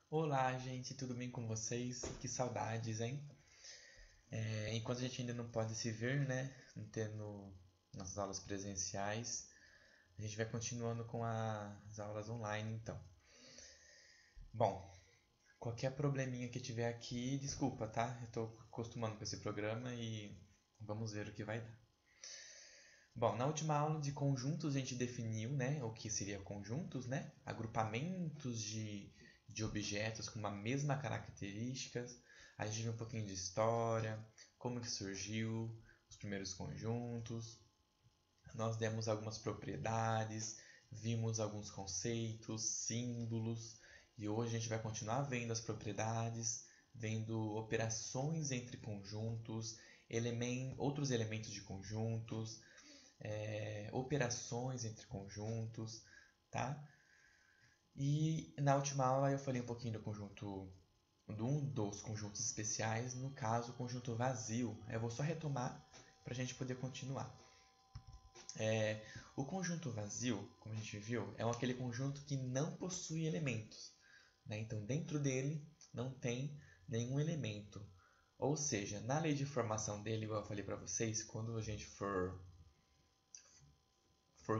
Olá, gente, tudo bem com vocês? Que saudades, hein? Enquanto a gente ainda não pode se ver, né? Não tendo nossas aulas presenciais, a gente vai continuando com as aulas online, então. Bom, qualquer probleminha que tiver aqui, desculpa, tá? Eu tô acostumando com esse programa e vamos ver o que vai dar. Bom, na última aula de conjuntos a gente definiu, né, o que seria conjuntos, né? Agrupamentos de objetos com uma mesma característica. A gente viu um pouquinho de história, como que surgiu os primeiros conjuntos. Nós demos algumas propriedades, vimos alguns conceitos, símbolos, e hoje a gente vai continuar vendo as propriedades, vendo operações entre conjuntos, outros elementos de conjuntos, operações entre conjuntos, tá? E na última aula eu falei um pouquinho de um dos conjuntos especiais, no caso o conjunto vazio. Eu vou só retomar para a gente poder continuar. O conjunto vazio, como a gente viu, é aquele conjunto que não possui elementos, né? Então dentro dele não tem nenhum elemento. Ou seja, na lei de formação dele, igual eu falei para vocês, quando a gente for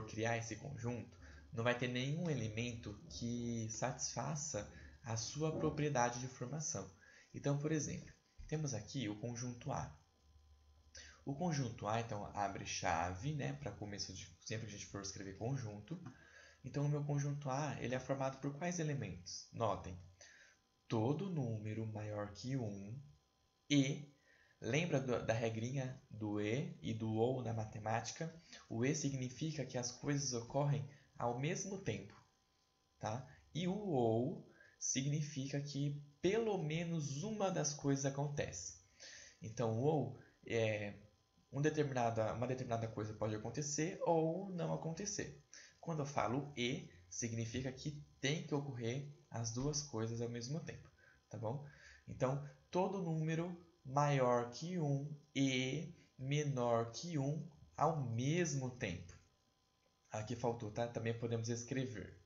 criar esse conjunto, não vai ter nenhum elemento que satisfaça a sua propriedade de formação. Então, por exemplo, temos aqui o conjunto A. O conjunto A, então, abre chave, né, para começo de sempre que a gente for escrever conjunto. Então, o meu conjunto A, ele é formado por quais elementos? Notem, todo número maior que 1 e lembra da regrinha do e do ou na matemática? O e significa que as coisas ocorrem ao mesmo tempo, tá? E o ou significa que pelo menos uma das coisas acontece. Então, o ou é uma determinada coisa pode acontecer ou não acontecer. Quando eu falo e, significa que tem que ocorrer as duas coisas ao mesmo tempo, tá bom? Então, todo número maior que 1 e menor que 1 ao mesmo tempo. Aqui faltou, tá? Também podemos escrever,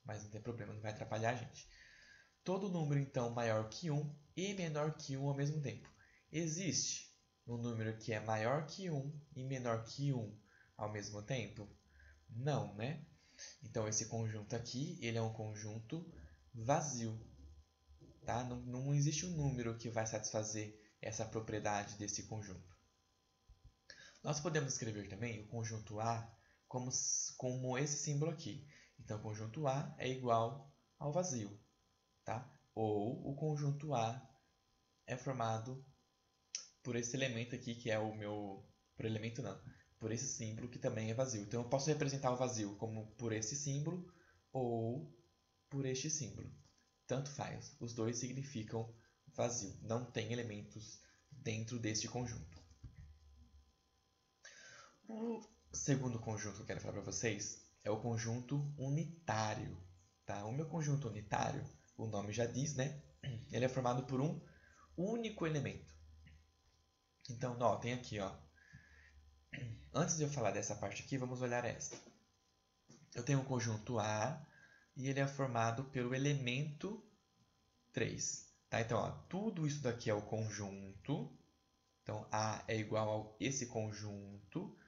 mas não tem problema, não vai atrapalhar a gente. Todo número, então, maior que 1 e menor que 1 ao mesmo tempo. Existe um número que é maior que 1 e menor que 1 ao mesmo tempo? Não, né? Então, esse conjunto aqui, ele é um conjunto vazio, tá? Não existe um número que vai satisfazer essa propriedade desse conjunto. Nós podemos escrever também o conjunto A como esse símbolo aqui. Então, o conjunto A é igual ao vazio, tá? Ou o conjunto A é formado por esse elemento aqui, que é o meu... Por elemento não, por esse símbolo que também é vazio. Então, eu posso representar o vazio como por esse símbolo ou por este símbolo. Tanto faz, os dois significam vazio, não tem elementos dentro deste conjunto. O segundo conjunto que eu quero falar para vocês é o conjunto unitário. Tá? O meu conjunto unitário, o nome já diz, né? Ele é formado por um único elemento. Então, notem aqui, ó. Antes de eu falar dessa parte aqui, vamos olhar esta. Eu tenho um conjunto A e ele é formado pelo elemento 3. Tá? Então, ó, tudo isso daqui é o conjunto. Então, A é igual a esse conjunto.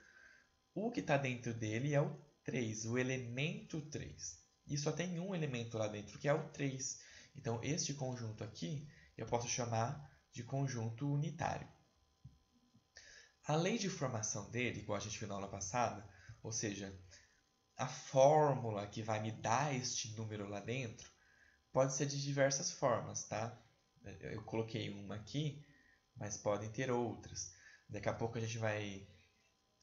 O que está dentro dele é o 3, o elemento 3. E só tem um elemento lá dentro, que é o 3. Então, este conjunto aqui eu posso chamar de conjunto unitário. A lei de formação dele, igual a gente viu na aula passada, ou seja, a fórmula que vai me dar este número lá dentro, pode ser de diversas formas, tá? Eu coloquei uma aqui, mas podem ter outras. Daqui a pouco a gente vai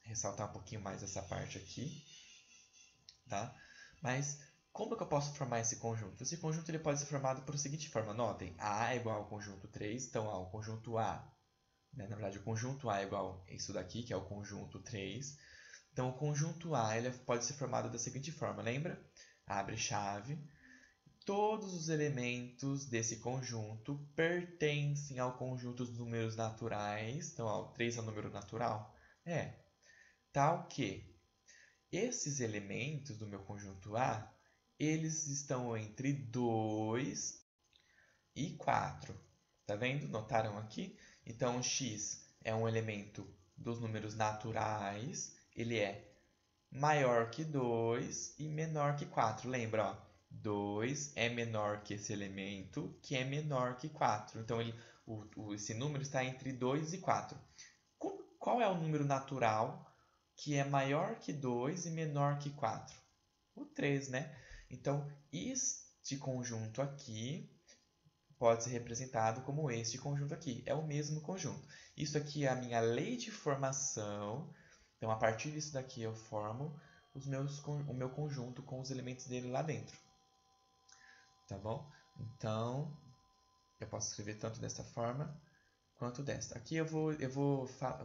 ressaltar um pouquinho mais essa parte aqui, tá? Mas como que eu posso formar esse conjunto? Esse conjunto ele pode ser formado por a seguinte forma. Notem, A é igual ao conjunto 3, então ó, o conjunto A, né? Na verdade o conjunto A é igual a isso daqui, que é o conjunto 3. Então o conjunto A ele pode ser formado da seguinte forma, lembra? Abre chave. Todos os elementos desse conjunto pertencem ao conjunto dos números naturais. Então, ó, o 3 é um número natural? É. Tal que esses elementos do meu conjunto A, eles estão entre 2 e 4. Tá vendo? Notaram aqui? Então, o x é um elemento dos números naturais. Ele é maior que 2 e menor que 4. Lembra, ó, 2 é menor que esse elemento, que é menor que 4. Então, esse número está entre 2 e 4. Qual é o número natural que é maior que 2 e menor que 4? O 3, né? Então, este conjunto aqui pode ser representado como este conjunto aqui. É o mesmo conjunto. Isso aqui é a minha lei de formação. Então, a partir disso daqui, eu formo o meu conjunto com os elementos dele lá dentro. Tá bom? Então, eu posso escrever tanto desta forma quanto desta. Aqui eu vou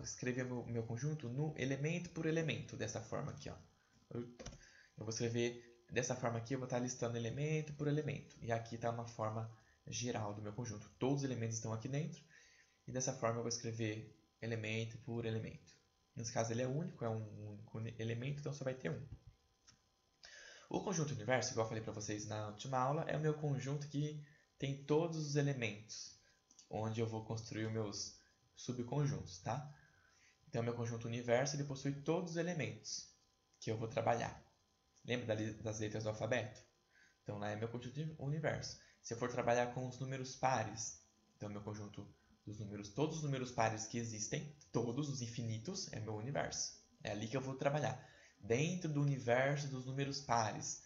escrever o meu conjunto no elemento por elemento, dessa forma aqui. Ó. Eu vou escrever dessa forma aqui, eu vou estar listando elemento por elemento. E aqui está uma forma geral do meu conjunto. Todos os elementos estão aqui dentro. E dessa forma eu vou escrever elemento por elemento. Nesse caso ele é único, é um único elemento, então só vai ter um. O conjunto universo, igual eu falei para vocês na última aula, é o meu conjunto que tem todos os elementos, onde eu vou construir os meus subconjuntos, tá? Então, o meu conjunto universo ele possui todos os elementos que eu vou trabalhar. Lembra das letras do alfabeto? Então, lá é meu conjunto universo. Se eu for trabalhar com os números pares, então meu conjunto dos números, todos os números pares que existem, todos os infinitos, é meu universo. É ali que eu vou trabalhar. Dentro do universo dos números pares.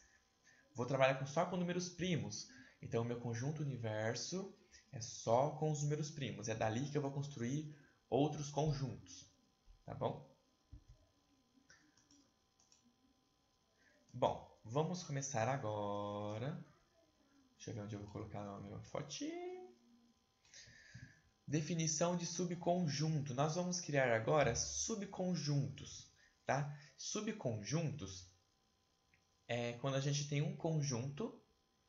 Vou trabalhar só com números primos. Então, o meu conjunto universo é só com os números primos. É dali que eu vou construir outros conjuntos. Tá bom? Bom, vamos começar agora. Deixa eu ver onde eu vou colocar a minha fotinha. Definição de subconjunto. Nós vamos criar agora subconjuntos. Tá? Subconjuntos é quando a gente tem um conjunto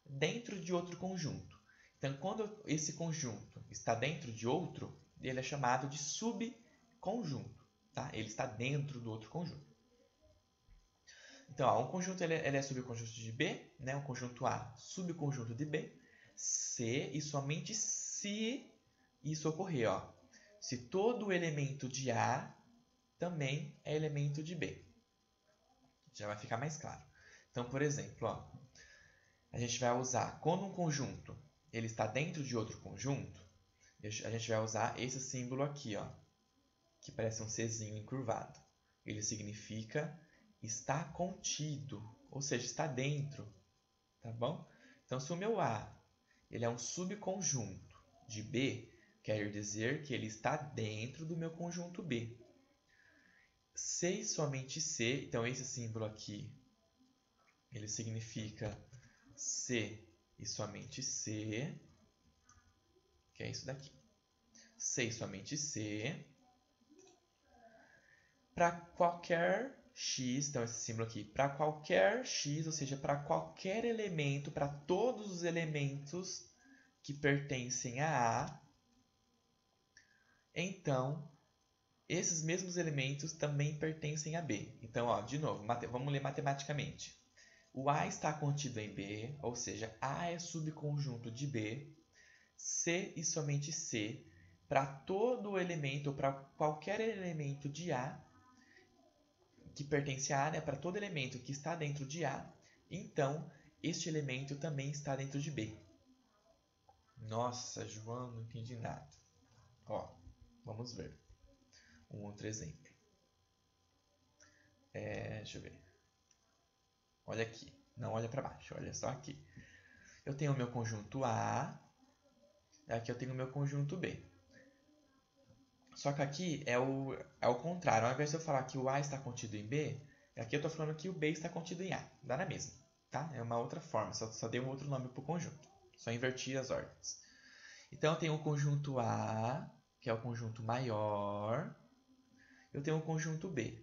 dentro de outro conjunto. Então, quando esse conjunto está dentro de outro, ele é chamado de subconjunto. Tá? Ele está dentro do outro conjunto. Então, ó, um conjunto ele é subconjunto de B, né? Um conjunto A, subconjunto de B, C, e somente se isso ocorrer. Ó. Se todo elemento de A também é elemento de B. Já vai ficar mais claro. Então, por exemplo, ó, a gente vai usar, quando um conjunto ele está dentro de outro conjunto, a gente vai usar esse símbolo aqui, ó, que parece um Czinho encurvado. Ele significa está contido, ou seja, está dentro. Tá bom? Então, se o meu A ele é um subconjunto de B, quer dizer que ele está dentro do meu conjunto B. C e somente C, então esse símbolo aqui, ele significa C e somente C, que é isso daqui. C e somente C. Para qualquer x, então esse símbolo aqui, para qualquer x, ou seja, para qualquer elemento, para todos os elementos que pertencem a A, então esses mesmos elementos também pertencem a B. Então, ó, de novo, vamos ler matematicamente. O A está contido em B, ou seja, A é subconjunto de B, C e somente C, para todo elemento, ou para qualquer elemento de A, que pertence a A, né, para todo elemento que está dentro de A, então este elemento também está dentro de B. Nossa, João, não entendi nada. Ó, vamos ver um outro exemplo. Deixa eu ver. Olha aqui, não olha para baixo, olha só aqui. Eu tenho o meu conjunto A, aqui eu tenho o meu conjunto B. Só que aqui é o contrário. Ao invés de eu falar que o A está contido em B, aqui eu estou falando que o B está contido em A. Dá na mesma. Tá? É uma outra forma, só dei um outro nome para o conjunto. Só inverti as ordens. Então, eu tenho o conjunto A, que é o conjunto maior. Eu tenho o conjunto B.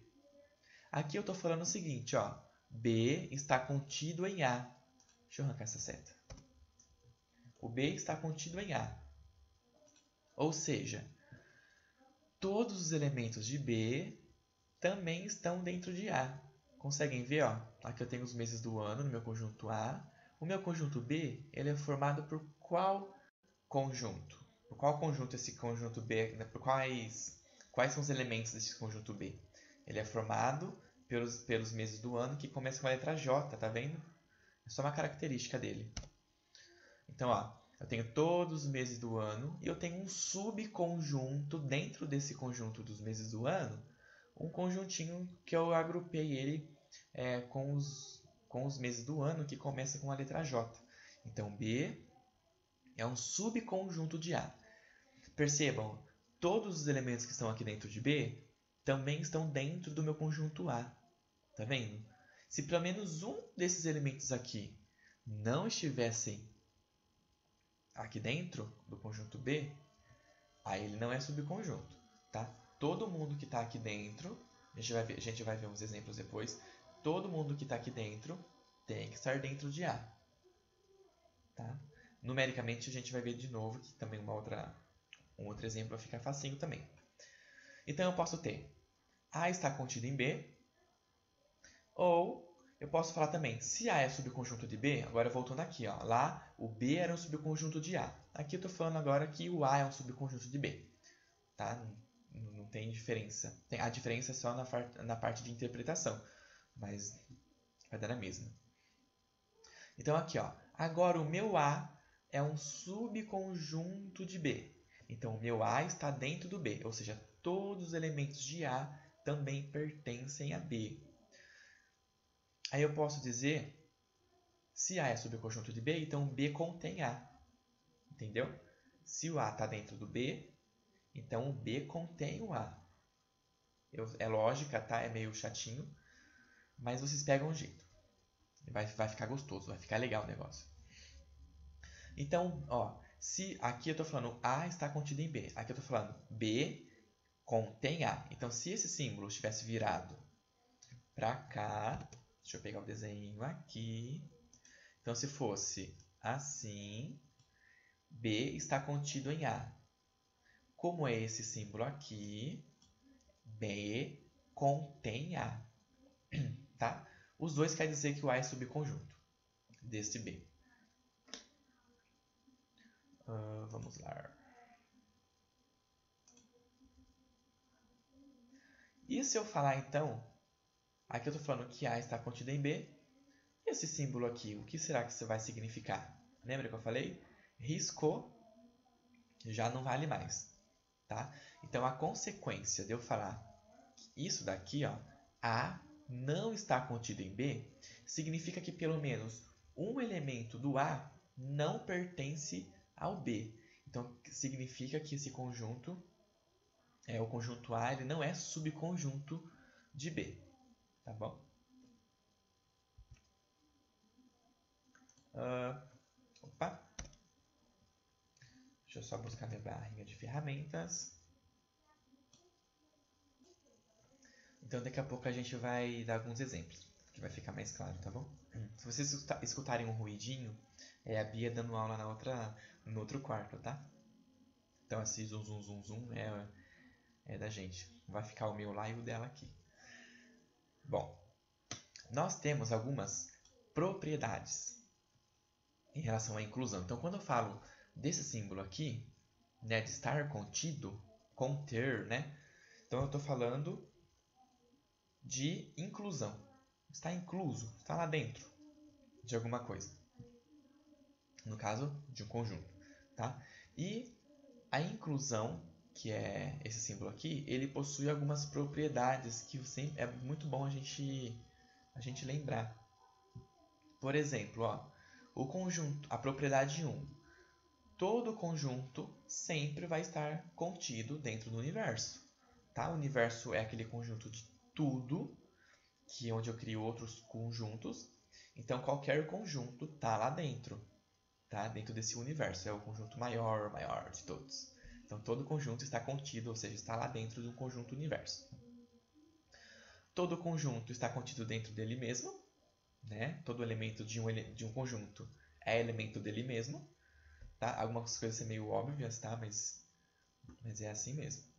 Aqui eu estou falando o seguinte, ó. B está contido em A. Deixa eu arrancar essa seta. O B está contido em A. Ou seja, todos os elementos de B também estão dentro de A. Conseguem ver? Ó? Aqui eu tenho os meses do ano no meu conjunto A. O meu conjunto B ele é formado por qual conjunto? Por qual conjunto esse conjunto B, né? Por quais são os elementos desse conjunto B? Ele é formado pelos meses do ano que começam com a letra J, tá vendo? É só uma característica dele. Então, ó, eu tenho todos os meses do ano e eu tenho um subconjunto dentro desse conjunto dos meses do ano, um conjuntinho que eu agrupei ele com os meses do ano que começa com a letra J. Então, B é um subconjunto de A. Percebam, todos os elementos que estão aqui dentro de B também estão dentro do meu conjunto A. Tá vendo? Se pelo menos um desses elementos aqui não estivessem aqui dentro do conjunto B, aí ele não é subconjunto, tá? Todo mundo que está aqui dentro, a gente vai ver uns exemplos depois, todo mundo que está aqui dentro tem que estar dentro de A, tá? Numericamente a gente vai ver de novo que também um outro exemplo vai ficar facinho também. Então eu posso ter A está contido em B, ou eu posso falar também, se A é subconjunto de B, agora voltando aqui, ó, lá o B era um subconjunto de A. Aqui eu estou falando agora que o A é um subconjunto de B. Tá? Não tem diferença. A diferença é só na parte de interpretação, mas vai dar na mesma. Então aqui, ó, agora o meu A é um subconjunto de B. Então o meu A está dentro do B, ou seja, todos os elementos de A também pertencem a B. Aí eu posso dizer, se A é subconjunto de B, então B contém A. Entendeu? Se o A está dentro do B, então o B contém o A. É lógica, tá? É meio chatinho, mas vocês pegam um jeito. Vai ficar gostoso, vai ficar legal o negócio. Então, ó, se aqui eu estou falando A está contido em B, aqui eu estou falando B contém A. Então, se esse símbolo estivesse virado para cá, deixa eu pegar o desenho aqui. Então, se fosse assim, B está contido em A. Como é esse símbolo aqui, B contém A. Tá? Os dois querem dizer que o A é subconjunto desse B. Vamos lá. E se eu falar então, aqui eu estou falando que A está contido em B, e esse símbolo aqui, o que será que isso vai significar? Lembra que eu falei? Riscou, já não vale mais. Tá? Então, a consequência de eu falar isso daqui, ó, A não está contido em B, significa que pelo menos um elemento do A não pertence ao B. Então, significa que esse conjunto, o conjunto A, ele não é subconjunto de B. Tá bom? Opa! Deixa eu só buscar minha barrinha de ferramentas. Então, daqui a pouco a gente vai dar alguns exemplos, que vai ficar mais claro, tá bom? Se vocês escutarem um ruidinho, é a Bia dando aula no outro quarto, tá? Então, esse zum, zum, zum, zum é da gente. Vai ficar o meu lá e o dela aqui. Bom, nós temos algumas propriedades em relação à inclusão. Então, quando eu falo desse símbolo aqui, né, de estar contido, conter, né? Então, eu estou falando de inclusão. Está incluso, está lá dentro de alguma coisa. No caso, de um conjunto. Tá? E a inclusão, que é esse símbolo aqui, ele possui algumas propriedades que é muito bom a gente lembrar. Por exemplo, ó, o conjunto, a propriedade 1. Todo conjunto sempre vai estar contido dentro do universo. Tá? O universo é aquele conjunto de tudo, que é onde eu crio outros conjuntos. Então, qualquer conjunto está lá dentro, tá? Dentro desse universo. É o conjunto maior de todos. Então, todo conjunto está contido, ou seja, está lá dentro de um conjunto universo. Todo conjunto está contido dentro dele mesmo, né? Todo elemento de um conjunto é elemento dele mesmo. Tá? Algumas coisas são meio óbvias, tá? Mas é assim mesmo.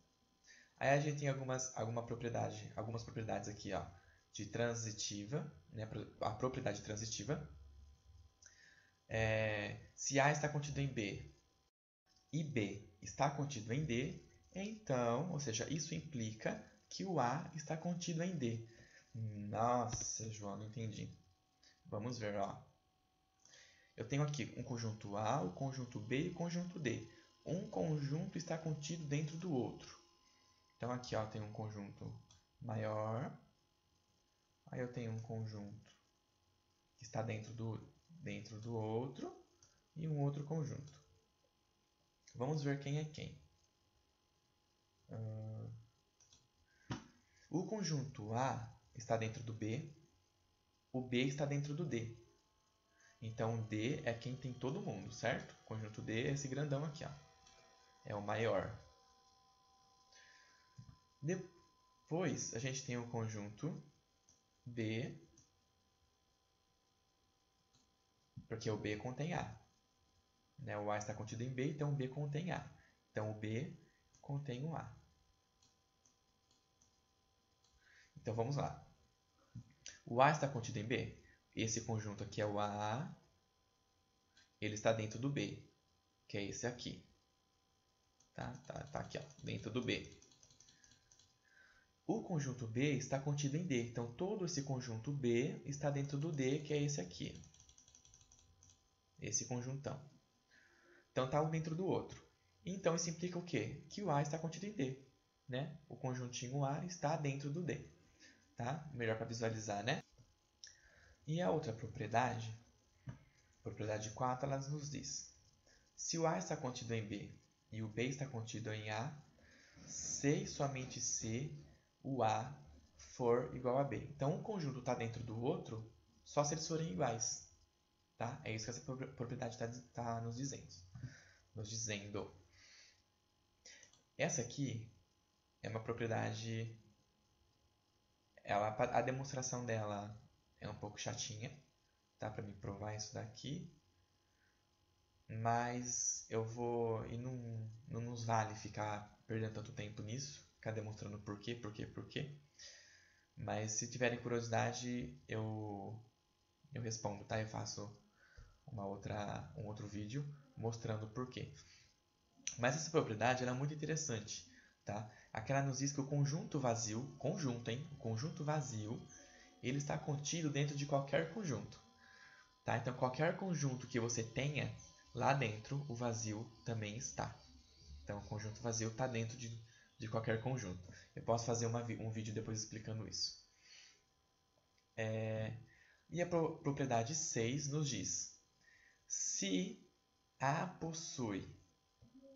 Aí a gente tem algumas propriedades aqui, ó, de transitiva, né? A propriedade transitiva. Se A está contido em B, e B está contido em D, então, ou seja, isso implica que o A está contido em D. Nossa, João, não entendi. Vamos ver, ó. Eu tenho aqui um conjunto A, o conjunto B e o conjunto D. Um conjunto está contido dentro do outro. Então, aqui ó, tem um conjunto maior. Aí eu tenho um conjunto que está dentro do outro e um outro conjunto. Vamos ver quem é quem. O conjunto A está dentro do B, o B está dentro do D. Então, o D é quem tem todo mundo, certo? O conjunto D é esse grandão aqui, ó. É o maior. Depois, a gente tem o conjunto B, porque o B contém A. Né? O A está contido em B, então o B contém A. Então, o B contém o A. Então, vamos lá. O A está contido em B? Esse conjunto aqui é o A. Ele está dentro do B, que é esse aqui. Tá aqui, ó, dentro do B. O conjunto B está contido em D. Então, todo esse conjunto B está dentro do D, que é esse aqui. Esse conjuntão. Então, está um dentro do outro. Então, isso implica o quê? Que o A está contido em D. Né? O conjuntinho A está dentro do D. Tá? Melhor para visualizar, né? E a outra propriedade, propriedade 4, ela nos diz: se o A está contido em B e o B está contido em A, se e somente se o A for igual a B. Então, um conjunto está dentro do outro só se eles forem iguais. Tá? É isso que essa propriedade está nos dizendo. Essa aqui é uma propriedade... a demonstração dela é um pouco chatinha, tá? Para me provar isso daqui. Mas eu vou... E não nos vale ficar perdendo tanto tempo nisso, ficar demonstrando por quê. Mas se tiverem curiosidade, eu respondo, tá? Eu faço um outro vídeo mostrando por quê. Mas essa propriedade ela é muito interessante, tá? Aqui ela nos diz que o conjunto vazio, o conjunto vazio, ele está contido dentro de qualquer conjunto, tá? Então, qualquer conjunto que você tenha, lá dentro, o vazio também está. Então, o conjunto vazio está dentro de qualquer conjunto. Eu posso fazer um vídeo depois explicando isso. E a propriedade 6 nos diz: se A possui,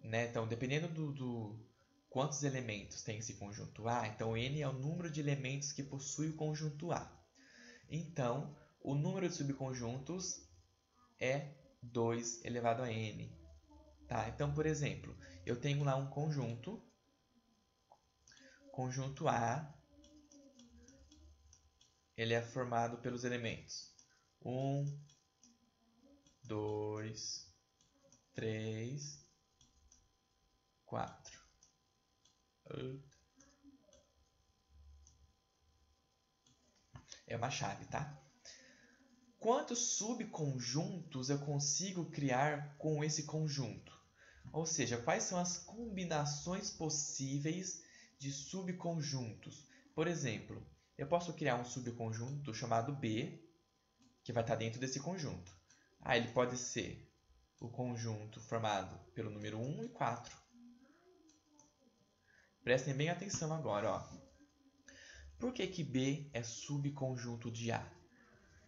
né? Então, dependendo do quantos elementos tem esse conjunto A, então N é o número de elementos que possui o conjunto A. Então, o número de subconjuntos é 2 elevado a N. Tá? Então, por exemplo, eu tenho lá um conjunto A, ele é formado pelos elementos 1, 2, 3, 4. É uma chave, tá? Quantos subconjuntos eu consigo criar com esse conjunto? Ou seja, quais são as combinações possíveis de subconjuntos? Por exemplo, eu posso criar um subconjunto chamado B, que vai estar dentro desse conjunto. Ele pode ser o conjunto formado pelo número 1 e 4. Prestem bem atenção agora, ó. Por que B é subconjunto de A?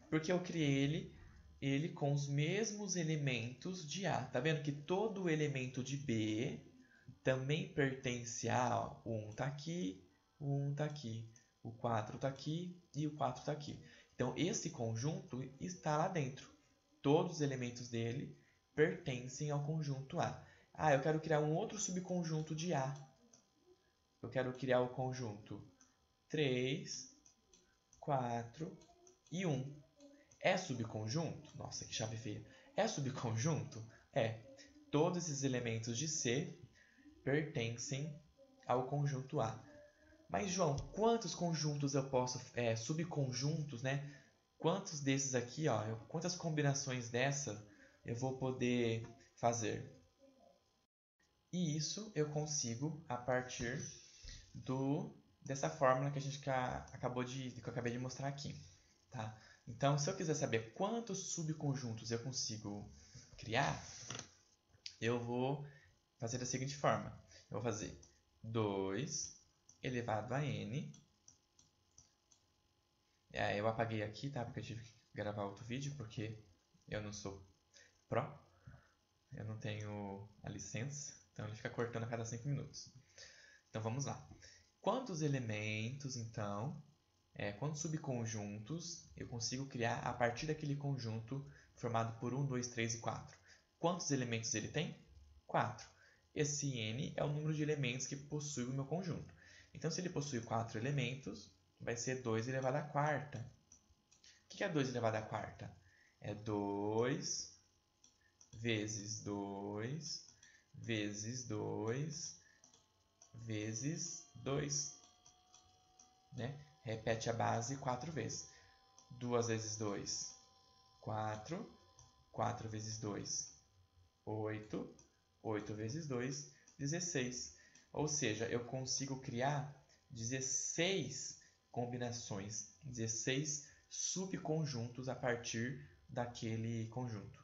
Porque eu criei ele com os mesmos elementos de A. Tá vendo que todo elemento de B também pertence a A. O 1 está aqui, o 1 está aqui, o 4 está aqui e o 4 está aqui. Então, esse conjunto está lá dentro. Todos os elementos dele pertencem ao conjunto A. Eu quero criar um outro subconjunto de A. Eu quero criar o conjunto 3, 4 e 1. É subconjunto? Nossa, que chave feia. É subconjunto? É. Todos esses elementos de C pertencem ao conjunto A. Mas, João, quantos conjuntos eu posso... subconjuntos, né? Quantos desses aqui, ó, quantas combinações dessa eu vou poder fazer? E isso eu consigo a partir dessa fórmula que que eu acabei de mostrar aqui, tá? Então, se eu quiser saber quantos subconjuntos eu consigo criar, eu vou fazer da seguinte forma. Eu vou fazer 2 elevado a n. Eu apaguei aqui, tá? Porque eu tive que gravar outro vídeo, porque eu não sou pró. Eu não tenho a licença, então ele fica cortando a cada 5 minutos. Então vamos lá. Quantos elementos, então, quantos subconjuntos eu consigo criar a partir daquele conjunto formado por 1, 2, 3 e 4? Quantos elementos ele tem? 4. Esse n é o número de elementos que possui o meu conjunto. Então, se ele possui 4 elementos, vai ser 2 elevado à quarta. O que é 2 elevado à quarta? É 2 vezes 2 vezes 2 vezes 2. Né? Repete a base 4 vezes. 2 vezes 2, 4. 4 vezes 2, 8. 8 vezes 2, 16. Ou seja, eu consigo criar 16 combinações, 16 subconjuntos a partir daquele conjunto.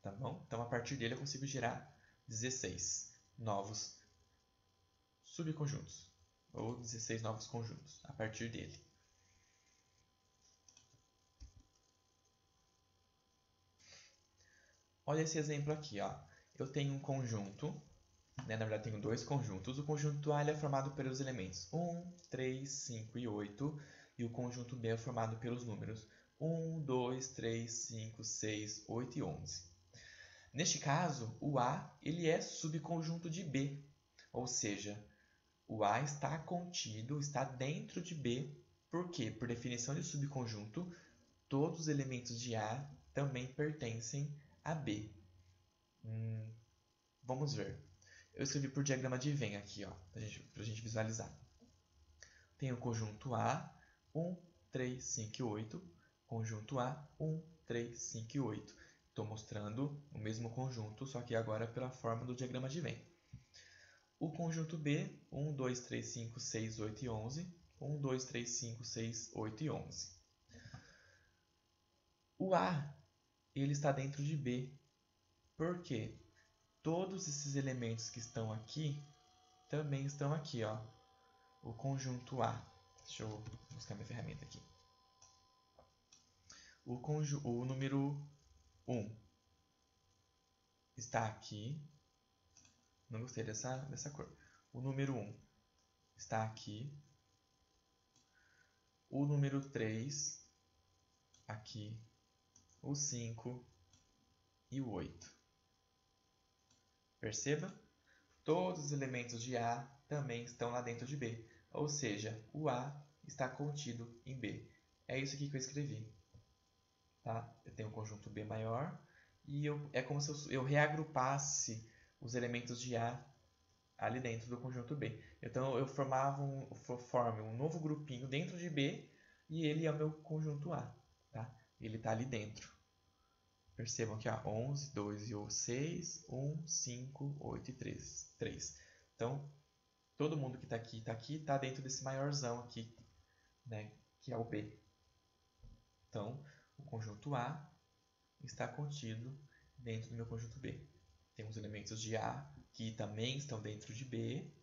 Tá bom? Então, a partir dele eu consigo gerar 16 novos subconjuntos, ou 16 novos conjuntos a partir dele. Olha esse exemplo aqui, ó. Eu tenho um conjunto, né? Na verdade tenho dois conjuntos. O conjunto A é formado pelos elementos 1, 3, 5 e 8, e o conjunto B é formado pelos números 1, 2, 3, 5, 6, 8 e 11. Neste caso, o A ele é subconjunto de B, ou seja, o A está contido, está dentro de B. Por quê? Por definição de subconjunto, todos os elementos de A também pertencem a B. Vamos ver. Eu escrevi por diagrama de Venn aqui, para a gente visualizar. Tem o conjunto A, 1, 3, 5 e 8. Conjunto A, 1, 3, 5 e 8. Estou mostrando o mesmo conjunto, só que agora pela forma do diagrama de Venn. O conjunto B, 1, 2, 3, 5, 6, 8 e 11. 1, 2, 3, 5, 6, 8 e 11. O A, ele está dentro de B. Por quê? Todos esses elementos que estão aqui também estão aqui, ó. O conjunto A. Deixa eu buscar minha ferramenta aqui. O número 1 está aqui. Não gostei dessa cor. O número 1 está aqui. O número 3 aqui. O 5 e o 8. Perceba? Todos os elementos de A também estão lá dentro de B. Ou seja, o A está contido em B. É isso aqui que eu escrevi. Tá? Eu tenho um conjunto B maior e é como se eu reagrupasse os elementos de A ali dentro do conjunto B. Então, eu formo um novo grupinho dentro de B e ele é o meu conjunto A. Tá? Ele está ali dentro. Percebam que há 11, 2 e 6, 1, 5, 8 e 3. Então, todo mundo que está aqui, está dentro desse maiorzão aqui, né, que é o B. Então, o conjunto A está contido dentro do meu conjunto B. Tem os elementos de A que também estão dentro de B.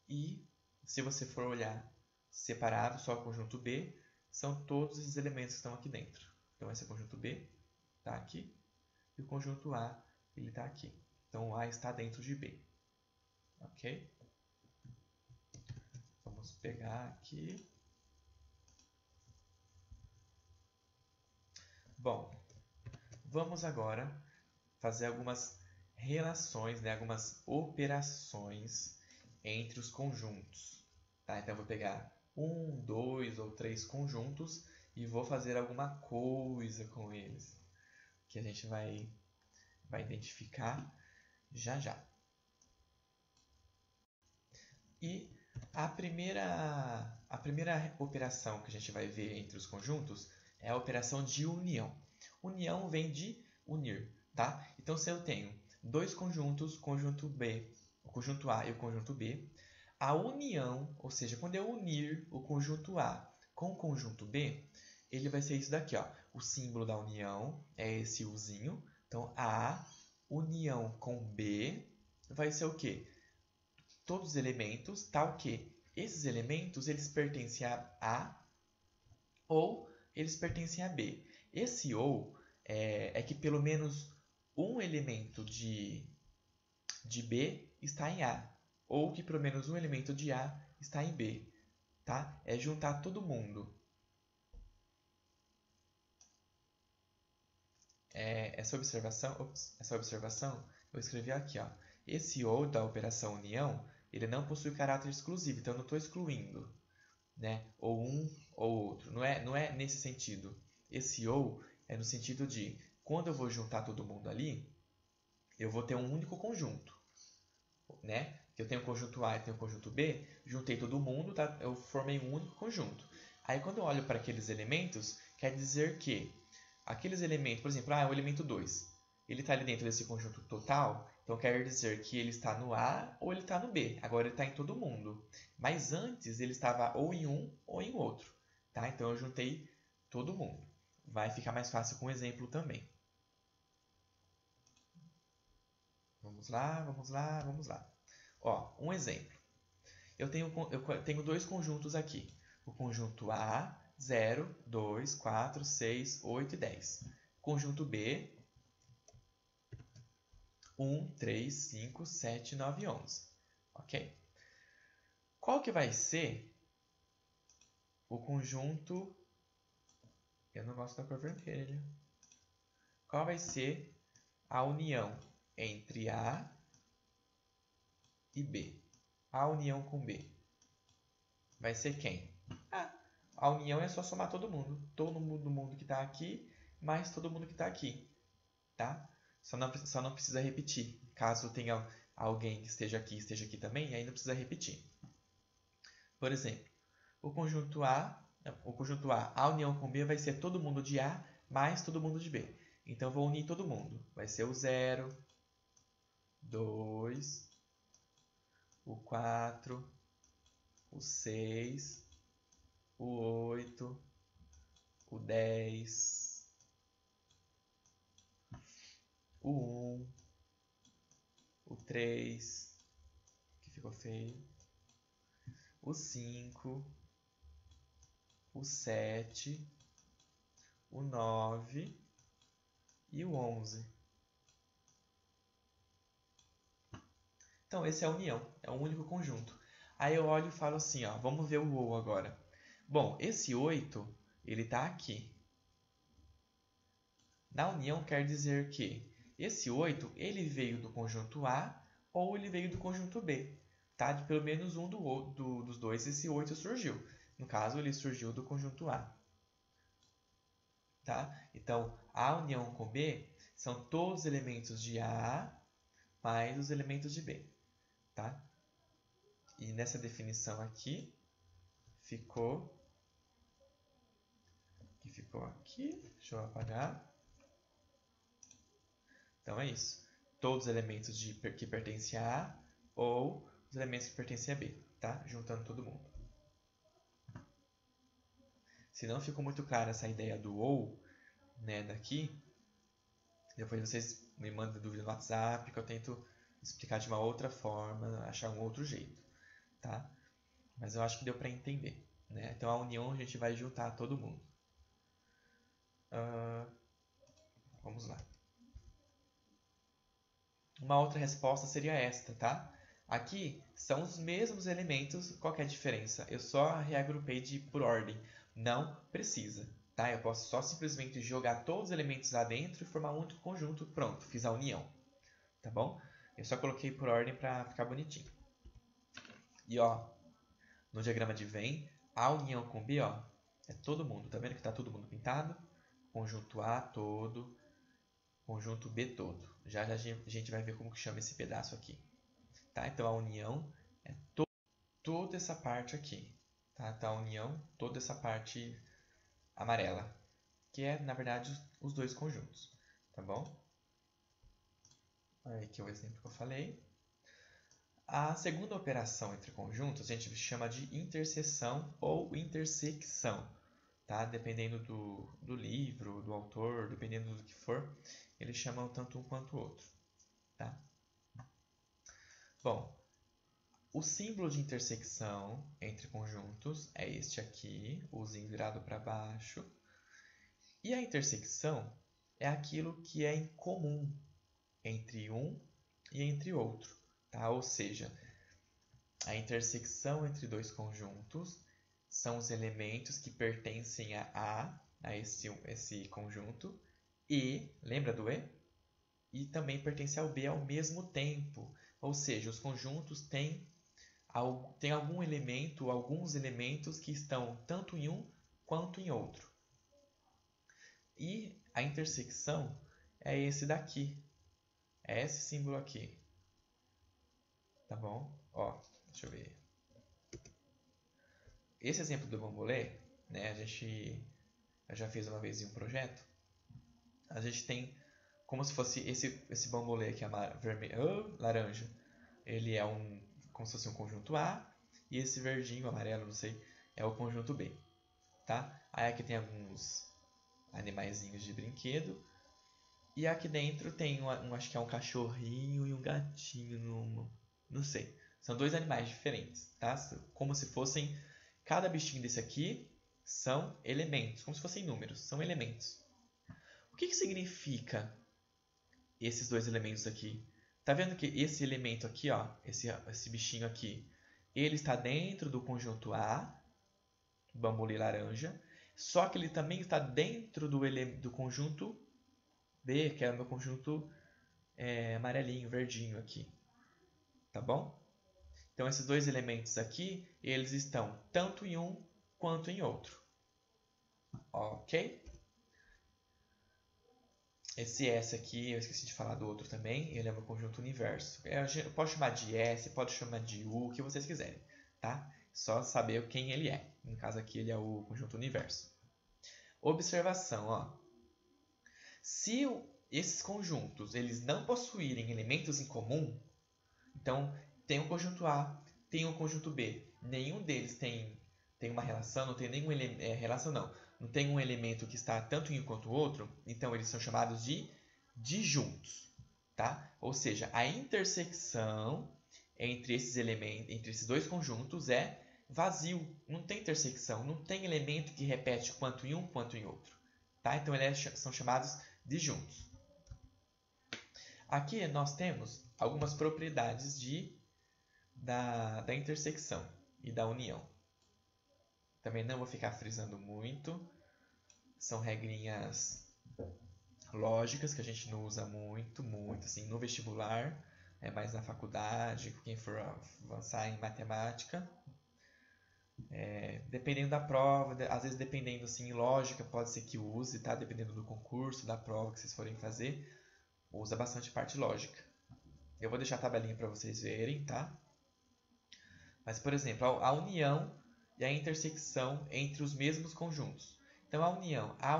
E, se você for olhar separado, só o conjunto B, são todos esses elementos que estão aqui dentro. Então, esse é o conjunto B. Está aqui, e o conjunto A ele está aqui. Então, o A está dentro de B. Ok? Vamos pegar aqui. Bom, vamos agora fazer algumas relações, né, algumas operações entre os conjuntos. Tá? Então, eu vou pegar 1, 2 ou 3 conjuntos e vou fazer alguma coisa com eles, que a gente vai identificar já já. E a primeira operação que a gente vai ver entre os conjuntos é a operação de união. União vem de unir, tá? Então, se eu tenho dois conjuntos, conjunto B, o conjunto A e o conjunto B. A união, ou seja, quando eu unir o conjunto A com o conjunto B, ele vai ser isso daqui, ó. O símbolo da união é esse Uzinho. Então, A união com B vai ser o quê? Todos os elementos, tal que esses elementos eles pertencem a A ou eles pertencem a B. Esse ou é que pelo menos um elemento de B está em A, ou que pelo menos um elemento de A está em B. Tá? É juntar todo mundo. Essa observação eu escrevi aqui. Ó. Esse ou da operação união, ele não possui caráter exclusivo, então eu não estou excluindo, né? Ou um ou outro. Não é nesse sentido. Esse ou é no sentido de, quando eu vou juntar todo mundo ali, eu vou ter um único conjunto. Né? Eu tenho o conjunto A e tenho o conjunto B, juntei todo mundo, tá? Eu formei um único conjunto. Aí quando eu olho para aqueles elementos, quer dizer que aqueles elementos, por exemplo, o elemento 2, ele está ali dentro desse conjunto total, então quer dizer que ele está no A ou ele está no B. Agora ele está em todo mundo. Mas antes ele estava ou em um ou em outro. Tá? Então eu juntei todo mundo. Vai ficar mais fácil com o exemplo também. Vamos lá, vamos lá, vamos lá. Ó, um exemplo. Eu tenho dois conjuntos aqui. O conjunto A, 0, 2, 4, 6, 8 e 10. Conjunto B, 1, 3, 5, 7, 9 e 11. Ok? Qual que vai ser o conjunto... Eu não gosto da cor vermelha. Qual vai ser a união entre A e B? A união com B. Vai ser quem? A união é só somar todo mundo. Todo mundo que está aqui, mais todo mundo que está aqui. Tá? Só não precisa repetir. Caso tenha alguém que esteja aqui também, aí não precisa repetir. Por exemplo, o conjunto A, a união com B vai ser todo mundo de A mais todo mundo de B. Então, eu vou unir todo mundo. Vai ser o 0, 2, o 4, o 6, o 8, o 10, o 1, o 3, que ficou feio, o 5, o 7, o 9 e o 11. Então, esse é a união, é um único conjunto. Aí eu olho e falo assim, ó, vamos ver o ou agora. Bom, esse 8, ele está aqui. Na união quer dizer que esse 8, ele veio do conjunto A ou ele veio do conjunto B. Tá? De pelo menos um dos dois, esse 8 surgiu. No caso, ele surgiu do conjunto A. Tá? Então, A união com B são todos os elementos de A mais os elementos de B. Tá? E nessa definição aqui, ficou aqui. Deixa eu apagar. Então é isso. Todos os elementos que pertencem a A ou os elementos que pertencem a B. Tá? Juntando todo mundo. Se não ficou muito clara essa ideia do ou, né, daqui, depois vocês me mandam dúvida no WhatsApp que eu tento explicar de uma outra forma, achar um outro jeito. Tá? Mas eu acho que deu para entender. Né? Então a união a gente vai juntar todo mundo. Vamos lá. Uma outra resposta seria esta, tá? Aqui são os mesmos elementos, qual que é a diferença? Eu só reagrupei por ordem, não precisa, tá? Eu posso só simplesmente jogar todos os elementos lá dentro e formar um único conjunto, pronto, fiz a união, tá bom? Eu só coloquei por ordem para ficar bonitinho. E ó, no diagrama de Venn, a união com B, ó, é todo mundo, tá vendo que tá todo mundo pintado? Conjunto A todo, conjunto B todo. Já a gente vai ver como que chama esse pedaço aqui. Tá? Então, a união é toda essa parte aqui. Tá? Então, a união, toda essa parte amarela. Que é, na verdade, os dois conjuntos. Tá bom? Aqui é o exemplo que eu falei. A segunda operação entre conjuntos a gente chama de interseção ou intersecção, tá? Dependendo do livro, do autor, dependendo do que for, eles chamam tanto um quanto o outro, tá? Bom, o símbolo de intersecção entre conjuntos é este aqui, o zinho virado para baixo. E a intersecção é aquilo que é em comum entre um e entre outro, tá? Ou seja, a intersecção entre dois conjuntos são os elementos que pertencem a esse conjunto, e, lembra do e? E também pertence ao b ao mesmo tempo. Ou seja, os conjuntos têm algum elemento, alguns elementos que estão tanto em um quanto em outro. E a intersecção é esse daqui. É esse símbolo aqui. Tá bom? Ó, deixa eu ver. Esse exemplo do bambolê, né, eu já fiz uma vez em um projeto. A gente tem como se fosse esse bambolê aqui vermelho, laranja. Ele é como se fosse um conjunto A, e esse verdinho, amarelo, não sei, é o conjunto B, tá? Aí aqui tem alguns animaizinhos de brinquedo, e aqui dentro tem acho que é um cachorrinho e um gatinho, não sei. São dois animais diferentes, tá? Como se fossem, cada bichinho desse aqui são elementos, como se fossem números, são elementos. O que significa esses dois elementos aqui? Tá vendo que esse elemento aqui, ó, esse bichinho aqui, ele está dentro do conjunto A, bambolê laranja, só que ele também está dentro do conjunto B, que é o meu conjunto amarelinho, verdinho aqui. Tá bom? Então, esses dois elementos aqui, eles estão tanto em um quanto em outro. Ok? Esse S aqui, eu esqueci de falar do outro também, ele é o meu conjunto universo. Eu posso chamar de S, pode chamar de U, o que vocês quiserem, tá? Só saber quem ele é. No caso aqui, ele é o conjunto universo. Observação, ó. Se esses conjuntos eles não possuírem elementos em comum, então tem um conjunto A, tem um conjunto B, nenhum deles tem uma relação, não tem nenhum relação não tem um elemento que está tanto em um quanto o outro, então eles são chamados de disjuntos, tá? Ou seja, a intersecção entre esses elementos, entre esses dois conjuntos é vazio, não tem intersecção, não tem elemento que repete quanto em um quanto em outro, tá? Então eles são chamados disjuntos. Aqui nós temos algumas propriedades da intersecção e da união. Também não vou ficar frisando muito. São regrinhas lógicas que a gente não usa muito, assim, no vestibular, mais na faculdade, quem for avançar em matemática. Dependendo da prova, às vezes dependendo assim, em lógica, pode ser que use, tá? Dependendo do concurso, da prova que vocês forem fazer, usa bastante parte lógica. Eu vou deixar a tabelinha para vocês verem, tá? Mas, por exemplo, a união e a intersecção entre os mesmos conjuntos. Então, a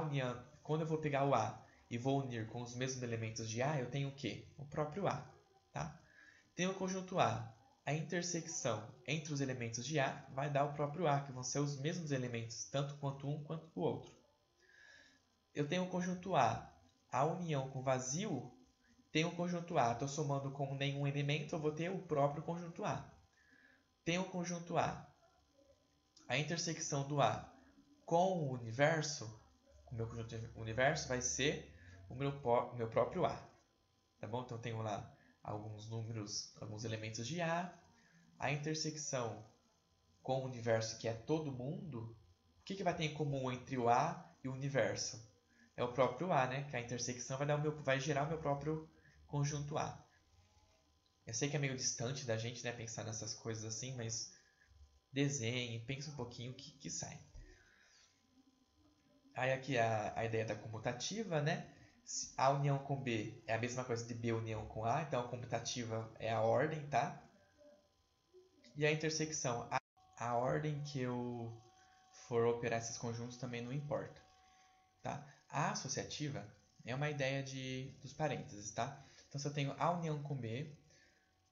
união, quando eu vou pegar o A e vou unir com os mesmos elementos de A, eu tenho o quê? O próprio A, tá? Tem o conjunto A. A intersecção entre os elementos de A vai dar o próprio A, que vão ser os mesmos elementos, tanto quanto um quanto o outro. Eu tenho o conjunto A. A união com vazio tem o conjunto A. Estou somando com nenhum elemento, eu vou ter o próprio conjunto A. Tem o conjunto A. A intersecção do A com o universo, o meu conjunto universo, vai ser o meu próprio A. Tá bom? Então, eu tenho lá alguns números, alguns elementos de A. A intersecção com o universo, que é todo mundo, o que vai ter em comum entre o A e o universo? É o próprio A, né? Que a intersecção vai gerar o meu próprio conjunto A. Eu sei que é meio distante da gente, né, pensar nessas coisas assim, mas desenhe, pense um pouquinho que sai. Aí aqui a ideia da comutativa, né? A união com B é a mesma coisa de B união com A, então a comutativa é a ordem, tá? E a intersecção, a ordem que eu for operar esses conjuntos também não importa, tá? A associativa é uma ideia dos parênteses, tá? Então, se eu tenho A união com B,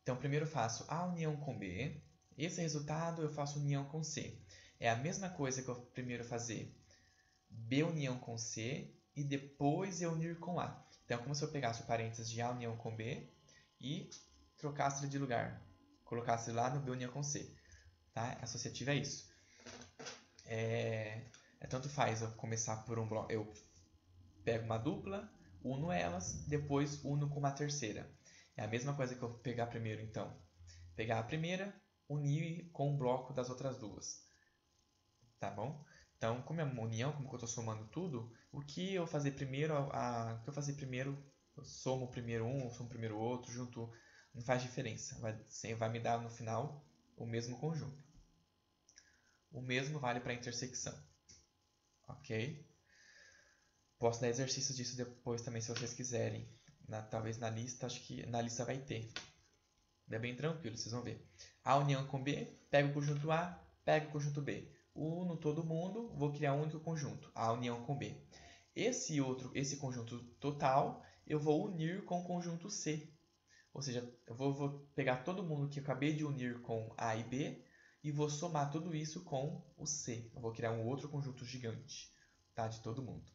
então primeiro eu faço A união com B, esse resultado eu faço união com C. É a mesma coisa que eu primeiro fazer B união com C e depois eu unir com A. Então, é como se eu pegasse o parênteses de A união com B e trocasse ele de lugar. Colocasse lá no B união com C. Tá? Associativa é isso. Tanto faz eu começar por um bloco. Eu pego uma dupla, uno elas, depois uno com uma terceira. É a mesma coisa que eu pegar primeiro, então. Pegar a primeira, unir com um bloco das outras duas. Tá bom? Então, como é uma união, como eu estou somando tudo, o que eu fazer primeiro, eu somo primeiro um, somo primeiro outro, junto, não faz diferença. Vai me dar no final o mesmo conjunto. O mesmo vale para a intersecção. Ok? Posso dar exercícios disso depois também, se vocês quiserem. Talvez na lista, acho que na lista vai ter. É bem tranquilo, vocês vão ver. A união com B, pego o conjunto A, pego o conjunto B. Uno todo mundo, vou criar um único conjunto, A união com B. Esse conjunto total, eu vou unir com o conjunto C. Ou seja, eu vou pegar todo mundo que eu acabei de unir com A e B e vou somar tudo isso com o C. Eu vou criar um outro conjunto gigante, tá? De todo mundo.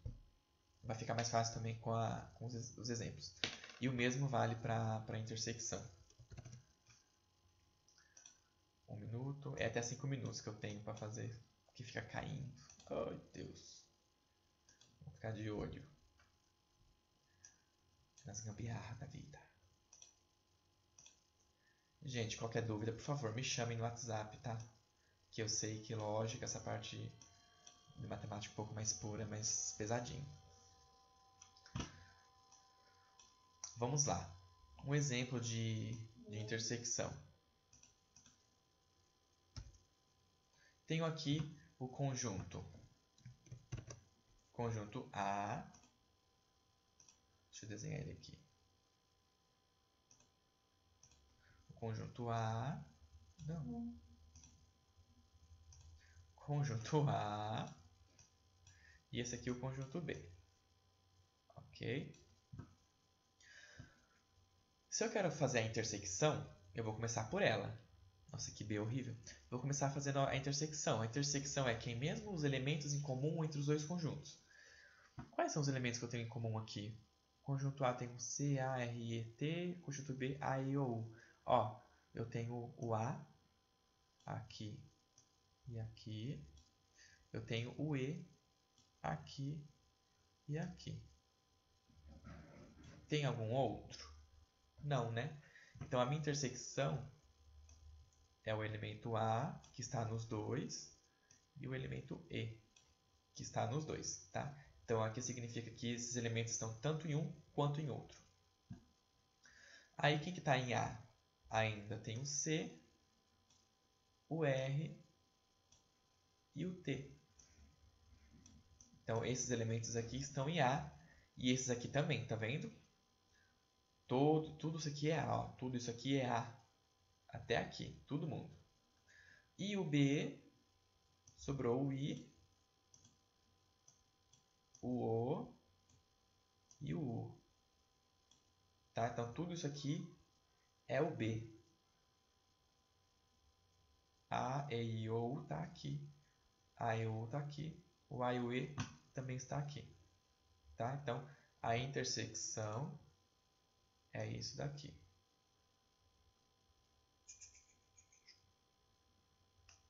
Vai ficar mais fácil também com os exemplos. E o mesmo vale para a intersecção. 1 minuto. É até 5 minutos que eu tenho para fazer. Que fica caindo. Ai, Deus. Vou ficar de olho nas gambiarras da vida. Gente, qualquer dúvida, por favor, me chamem no WhatsApp, tá? Que eu sei que lógica, essa parte de matemática um pouco mais pura, mais pesadinho. Vamos lá. Um exemplo de intersecção. Tenho aqui o conjunto A. Deixa eu desenhar ele aqui. O conjunto A. Não. Conjunto A. E esse aqui é o conjunto B. Ok? Se eu quero fazer a intersecção, eu vou começar por ela. Nossa, que B horrível. Vou começar fazendo a intersecção. A intersecção é quem mesmo os elementos em comum entre os dois conjuntos. Quais são os elementos que eu tenho em comum aqui? Conjunto A tem o C, A, R, E, T. Conjunto B, A, I, O, U. Ó, eu tenho o A aqui e aqui. Eu tenho o E aqui e aqui. Tem algum outro? Não, né? Então, a minha intersecção é o elemento A, que está nos dois, e o elemento E, que está nos dois, tá? Então, aqui significa que esses elementos estão tanto em um quanto em outro. Aí, quem que está em A? Ainda tem o C, o R e o T. Então, esses elementos aqui estão em A, e esses aqui também, tá vendo? Tudo isso aqui é A, ó. Tudo isso aqui é A. Até aqui, todo mundo. E o B, sobrou o I, o O e o U. Tá? Então, tudo isso aqui é o B. A, E, I, O, U está aqui. A, E, O, U está aqui. O A e o E também está aqui. Tá? Então, a intersecção é isso daqui.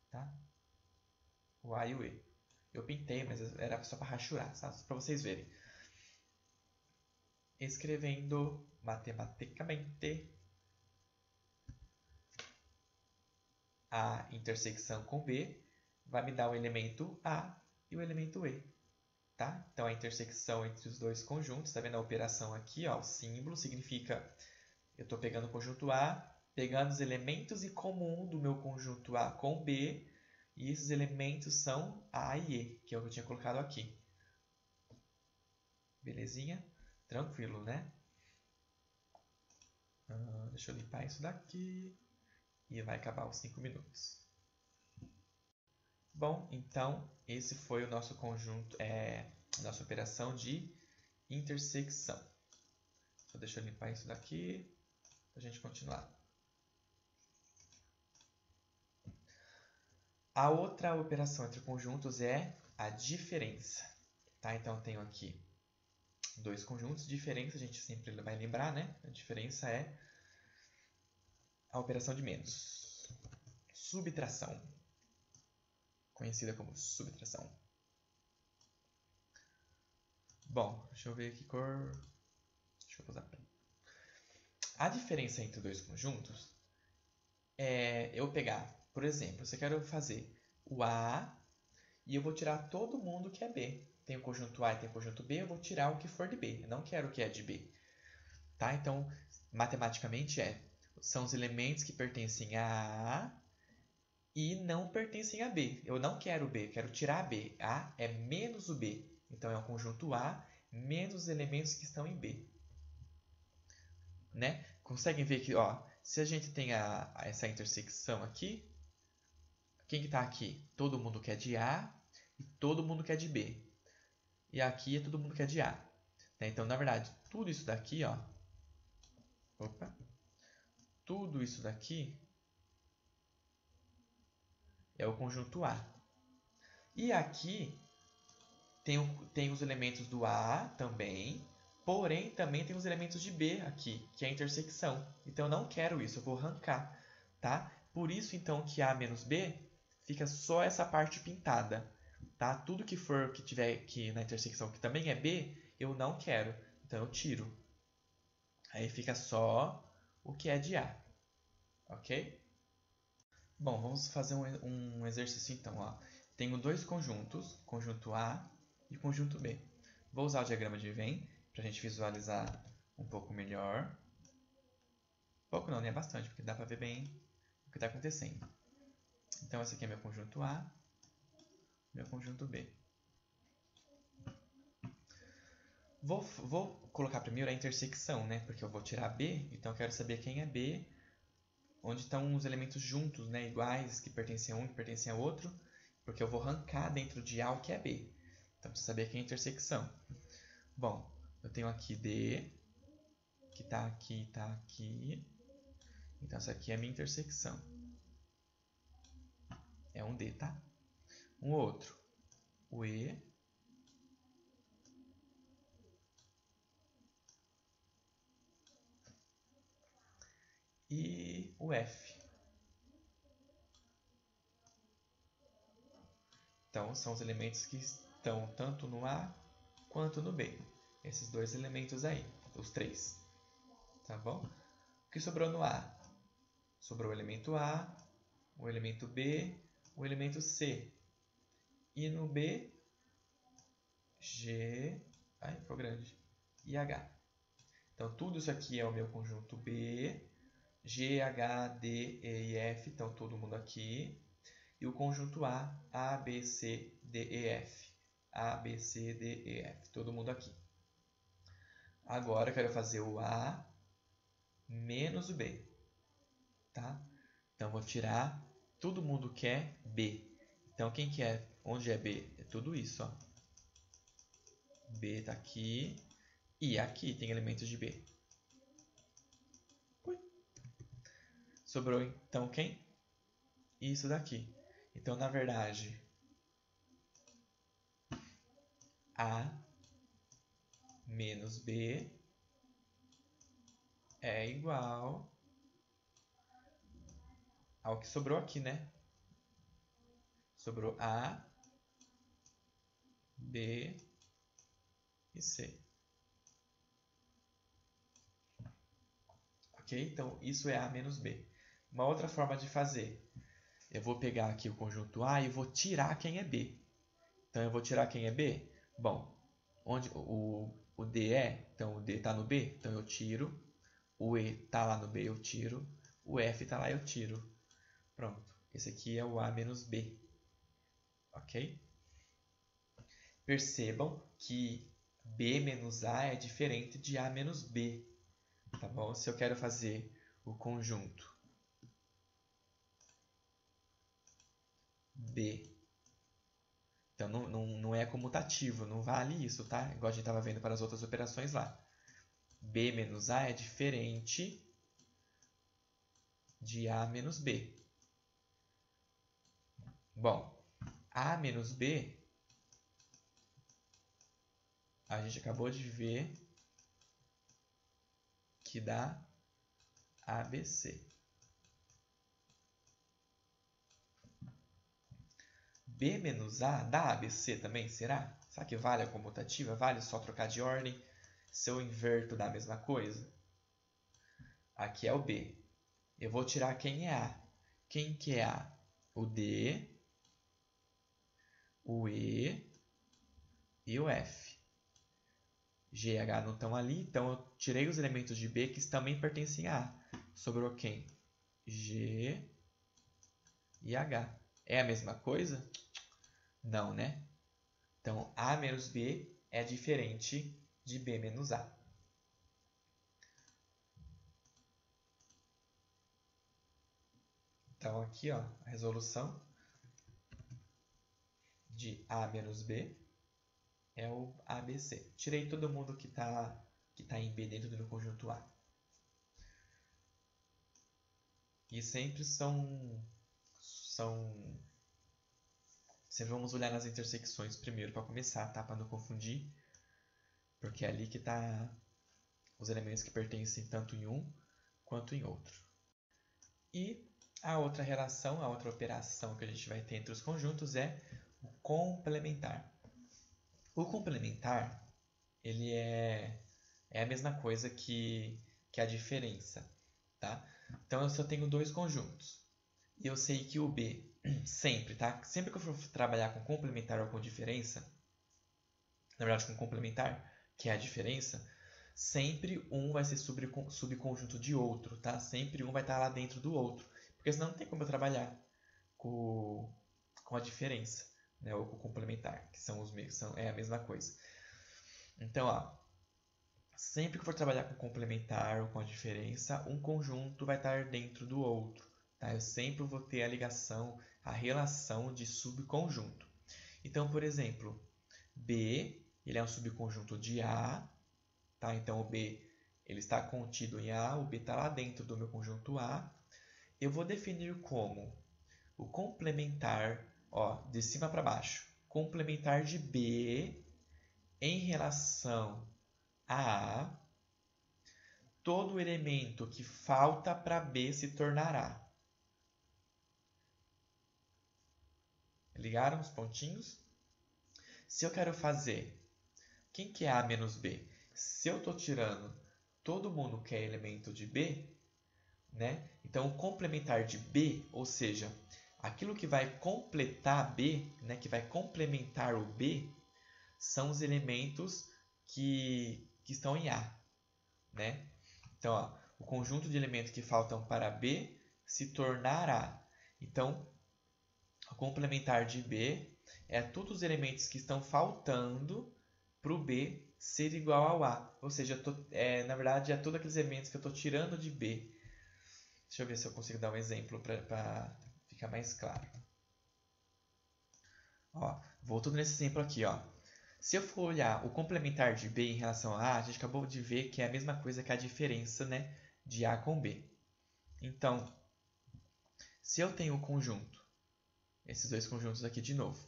Tá? O A e o E. Eu pintei, mas era só para rachurar, tá? Só para vocês verem. Escrevendo matematicamente a intersecção com B, vai me dar o elemento A e o elemento E. Tá? Então, a intersecção entre os dois conjuntos, tá vendo a operação aqui? Ó, o símbolo significa eu estou pegando o conjunto A, pegando os elementos em comum do meu conjunto A com B, e esses elementos são A e E, que é o que eu tinha colocado aqui. Belezinha? Tranquilo, né? Deixa eu limpar isso daqui. E vai acabar os 5 minutos. Bom, então, esse foi o nosso conjunto, nossa operação de intersecção. Só deixa eu limpar isso daqui para a gente continuar. A outra operação entre conjuntos é a diferença. Tá? Então, eu tenho aqui dois conjuntos. Diferença, a gente sempre vai lembrar, né? A diferença é a operação de menos. Subtração. Conhecida como subtração. Bom, deixa eu ver que cor... Deixa eu usar. A diferença entre dois conjuntos é eu pegar, por exemplo, se eu quero fazer o A e eu vou tirar todo mundo que é B. Tem o conjunto A e tem o conjunto B, eu vou tirar o que for de B. Eu não quero o que é de B. Tá? Então, matematicamente são os elementos que pertencem a A e não pertencem a B. Eu não quero B, eu quero tirar B. A é menos o B. Então, é um conjunto A menos os elementos que estão em B. Né? Conseguem ver que, ó, se a gente tem essa intersecção aqui, quem que está aqui? Todo mundo quer de A e todo mundo quer de B. E aqui é todo mundo quer de A. Né? Então, na verdade, tudo isso daqui, ó, tudo isso daqui é o conjunto A. E aqui tem os elementos do A também, porém também tem os elementos de B aqui, que é a intersecção. Então eu não quero isso, eu vou arrancar, tá? Por isso então que A menos B fica só essa parte pintada, tá? Tudo que for que tiver aqui na intersecção que também é B, eu não quero, então eu tiro. Aí fica só o que é de A, ok? Bom, vamos fazer um exercício então, ó. Tenho dois conjuntos, conjunto A e conjunto B. Vou usar o diagrama de Venn para a gente visualizar um pouco melhor. Pouco não, né? Bastante, porque dá para ver bem o que está acontecendo. Então, esse aqui é meu conjunto A, meu conjunto B. Vou colocar primeiro a intersecção, né? Porque eu vou tirar B, então eu quero saber quem é B, onde estão os elementos juntos, né? Iguais, que pertencem a um, que pertencem a outro, porque eu vou arrancar dentro de A o que é B. Então, preciso saber quem é a intersecção. Bom, eu tenho aqui D, que está aqui, está aqui. Então, essa aqui é a minha intersecção. É um D, tá? Um outro, o E. E o F. Então, são os elementos que estão tanto no A quanto no B. Esses dois elementos aí, os três. Tá bom? O que sobrou no A? Sobrou o elemento A, o elemento B, o elemento C. E no B, G, ai, ficou grande, e H. Então, tudo isso aqui é o meu conjunto B, G, H, D, E e F, então todo mundo aqui. E o conjunto A, B, C, D, E, F. A, B, C, D, E, F, todo mundo aqui. Agora eu quero fazer o A menos o B, tá? Então, vou tirar, todo mundo quer B. Então, quem que é? Onde é B? É tudo isso, ó. B está aqui e aqui tem elementos de B. Ui. Sobrou então quem? Isso daqui. Então, na verdade, A menos B é igual ao que sobrou aqui, né? Sobrou A, B e C. Ok? Então, isso é A menos B. Uma outra forma de fazer. Eu vou pegar aqui o conjunto A e vou tirar quem é B. Então, eu vou tirar quem é B? Bom, onde o D é? Então, o D está no B, então eu tiro. O E está lá no B, eu tiro. O F está lá, eu tiro. Pronto. Esse aqui é o A menos B. Ok? Percebam que B menos A é diferente de A menos B. Tá bom? Se eu quero fazer o conjunto B, então não é comutativo, não vale isso, tá? Igual a gente estava vendo para as outras operações lá. B menos A é diferente de A menos B. Bom, A menos B, a gente acabou de ver que dá ABC. B menos A dá ABC também, será? Será que vale a comutativa? Vale só trocar de ordem? Se eu inverto dá a mesma coisa? Aqui é o B. Eu vou tirar quem é A. Quem que é A? O D, o E e o F. G e H não estão ali, então eu tirei os elementos de B que também pertencem a A. Sobrou quem? G e H. É a mesma coisa? Não, né? Então, A menos B é diferente de B menos A. Então, aqui, ó, a resolução de A menos B é o ABC. Tirei todo mundo que tá em B dentro do meu conjunto A. E sempre sempre vamos olhar nas intersecções primeiro para começar, tá? Para não confundir. Porque é ali que tá os elementos que pertencem tanto em um quanto em outro. E a outra relação, a outra operação que a gente vai ter entre os conjuntos é o complementar. O complementar, ele é a mesma coisa que a diferença, tá? Então, eu só tenho dois conjuntos. E eu sei que o B, sempre, tá? Sempre que eu for trabalhar com complementar ou com diferença, na verdade com complementar, que é a diferença, sempre um vai ser subconjunto de outro, tá? Sempre um vai estar lá dentro do outro. Porque senão não tem como eu trabalhar com a diferença, né? Ou com o complementar, que são é a mesma coisa. Então, ó, sempre que eu for trabalhar com complementar ou com a diferença, um conjunto vai estar dentro do outro. Tá? Eu sempre vou ter a ligação, a relação de subconjunto. Então, por exemplo, B ele é um subconjunto de A. Tá? Então, o B ele está contido em A, o B está lá dentro do meu conjunto A. Eu vou definir como o complementar, ó, de cima para baixo, complementar de B em relação a A, todo elemento que falta para B se tornará. Ligaram os pontinhos? Se eu quero fazer, quem que é A menos B? Se eu estou tirando todo mundo que é elemento de B, né? Então, o complementar de B, ou seja, aquilo que vai completar B, né? Que vai complementar o B, são os elementos que estão em A, né? Então, ó, o conjunto de elementos que faltam para B se tornará. Então, o complementar de B é todos os elementos que estão faltando para o B ser igual ao A. Ou seja, na verdade, é todos aqueles elementos que eu estou tirando de B. Deixa eu ver se eu consigo dar um exemplo para ficar mais claro. Ó, voltando nesse exemplo aqui, ó. Se eu for olhar o complementar de B em relação a A, a gente acabou de ver que é a mesma coisa que a diferença, né, de A com B. Então, se eu tenho um conjunto, esses dois conjuntos aqui de novo,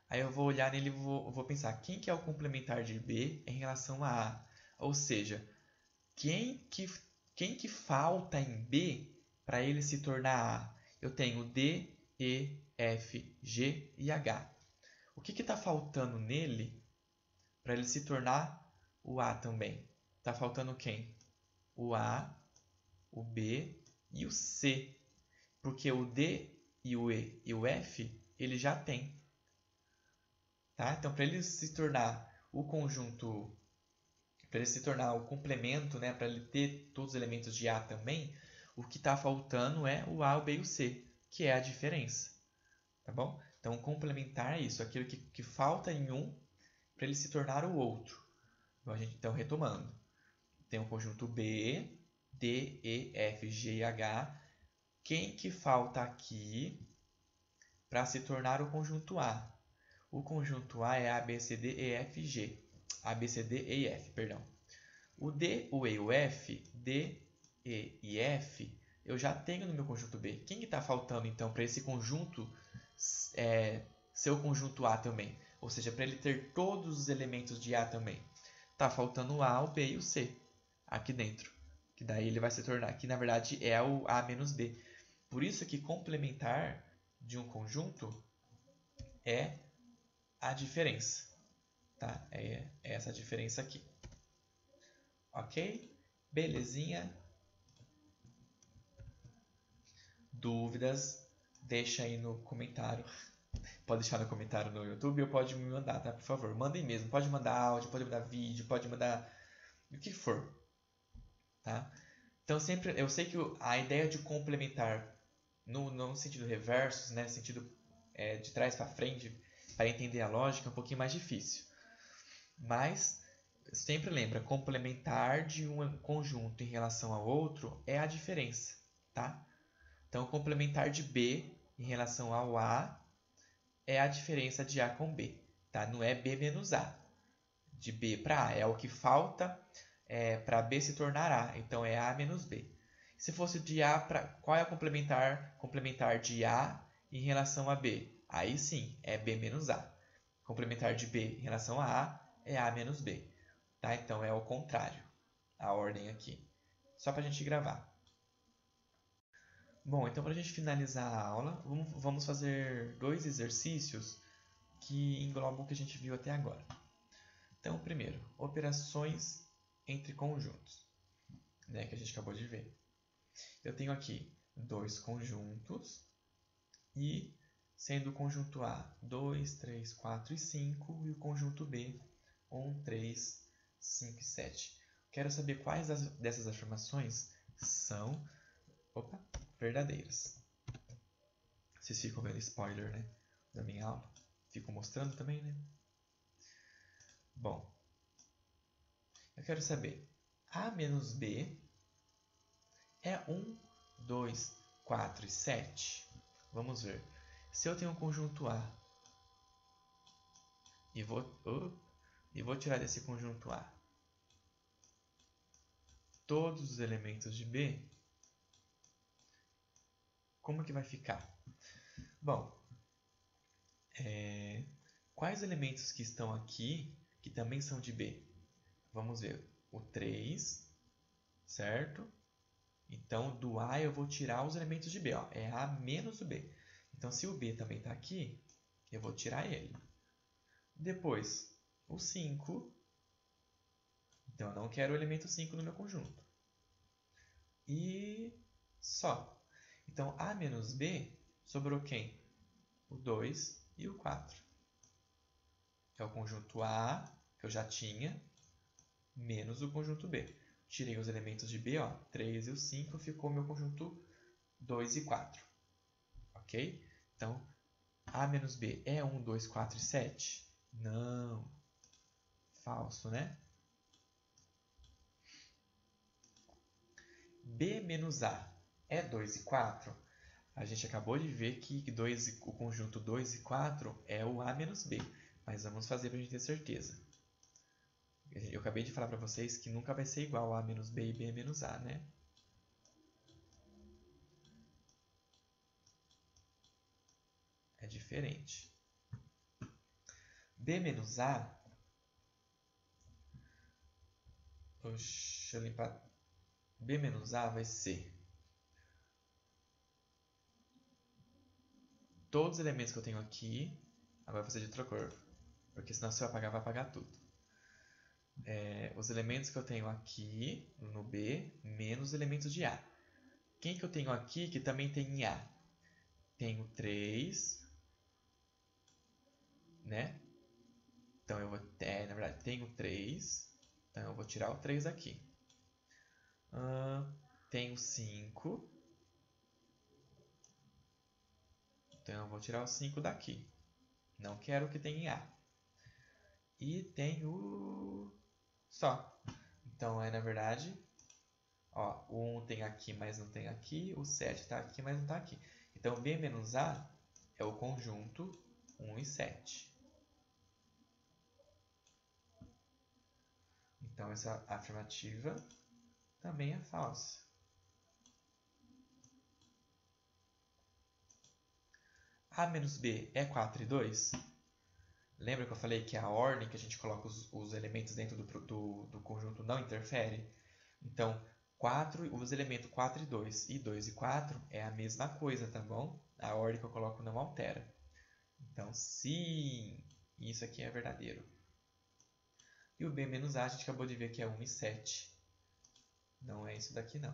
aí eu vou olhar nele e vou pensar quem que é o complementar de B em relação a A. Ou seja, quem que falta em B para ele se tornar A? Eu tenho D, E, F, G e H. O que está faltando nele para ele se tornar o A também? Está faltando quem? O A, o B e o C. Porque o D e o E e o F ele já tem. Tá? Então, para ele se tornar o conjunto, para ele se tornar o complemento, né? Para ele ter todos os elementos de A também, o que está faltando é o A, o B e o C, que é a diferença. Tá bom? Então, complementar é isso, aquilo que falta em um para ele se tornar o outro. Então, retomando. Tem o conjunto B, D, E, F, G e H. Quem que falta aqui para se tornar o conjunto A? O conjunto A é A, B, C, D, E, F, G. A, B, C, D, E e F, perdão. O D, o E e o F, D, E e F, eu já tenho no meu conjunto B. Quem que está faltando, então, para esse conjunto ser o conjunto A também? Ou seja, para ele ter todos os elementos de A também. Está faltando o A, o B e o C aqui dentro. Que daí ele vai se tornar, que na verdade é o A menos B. Por isso que complementar de um conjunto é a diferença. Tá? É essa diferença aqui. Ok? Belezinha? Dúvidas? Deixa aí no comentário. Pode deixar no comentário no YouTube ou pode me mandar, tá? Por favor, mandem mesmo. Pode mandar áudio, pode mandar vídeo, pode mandar o que for. Tá? Então, sempre, eu sei que a ideia de complementar no sentido reverso, né? Sentido de trás para frente, para entender a lógica, é um pouquinho mais difícil. Mas, sempre lembra, complementar de um conjunto em relação ao outro é a diferença. Tá? Então, complementar de B em relação ao A é a diferença de A com B. Tá? Não é B menos A. De B para A. É o que falta para B se tornar A. Então, é A menos B. Se fosse de A para... Qual é o complementar de A em relação a B? Aí sim, é B menos A. Complementar de B em relação a A é A menos B. Tá? Então, é o contrário. A ordem aqui. Só para a gente gravar. Bom, então para a gente finalizar a aula, vamos fazer 2 exercícios que englobam o que a gente viu até agora. Então, primeiro, operações entre conjuntos, né, que a gente acabou de ver. Eu tenho aqui 2 conjuntos e, sendo o conjunto A 2, 3, 4 e 5 e o conjunto B 1, 3, 5 e 7. Quero saber quais dessas afirmações são verdadeiras. Vocês ficam vendo spoiler, né, da minha aula? Fico mostrando também, né? Bom, eu quero saber, A menos B é 1, 2, 4 e 7? Vamos ver. Se eu tenho um conjunto A e vou tirar desse conjunto A todos os elementos de B, como que vai ficar? Bom, quais elementos que estão aqui que também são de B? Vamos ver. O 3, certo? Então, do A eu vou tirar os elementos de B. Ó. É A menos o B. Então, se o B também está aqui, eu vou tirar ele. Depois, o 5. Então, eu não quero o elemento 5 no meu conjunto. E só. Então, A menos B, sobrou quem? O 2 e o 4. É o conjunto A, que eu já tinha, menos o conjunto B. Tirei os elementos de B, ó, 3 e o 5, ficou meu conjunto 2 e 4. Ok? Então, A menos B é 1, 2, 4 e 7? Não. Falso, né? B menos A é 2 e 4? A gente acabou de ver que o conjunto 2 e 4 é o A menos B. Mas vamos fazer para a gente ter certeza. Eu acabei de falar para vocês que nunca vai ser igual A menos B e B menos A, né? É diferente. B menos A... Deixa eu limpar. B menos A vai ser todos os elementos que eu tenho aqui. Agora vou fazer de outra cor, porque senão se eu apagar, vai apagar tudo. Os elementos que eu tenho aqui no B, menos os elementos de A. Quem que eu tenho aqui que também tem em A? Tenho 3, né? Então, eu vou na verdade, tenho 3. Então, eu vou tirar o 3 aqui. Tenho 5. Então, eu vou tirar o 5 daqui. Não quero que tenha em A. E tenho só. Então, na verdade, ó, o 1 tem aqui, mas não tem aqui. O 7 está aqui, mas não está aqui. Então, B menos A é o conjunto 1 e 7. Então, essa afirmativa também é falsa. A menos B é 4 e 2? Lembra que eu falei que a ordem que a gente coloca os elementos dentro do conjunto não interfere? Então, os elementos 4 e 2 e 2 e 4 é a mesma coisa, tá bom? A ordem que eu coloco não altera. Então, sim, isso aqui é verdadeiro. E o B menos A a gente acabou de ver que é 1 e 7. Não é isso daqui, não.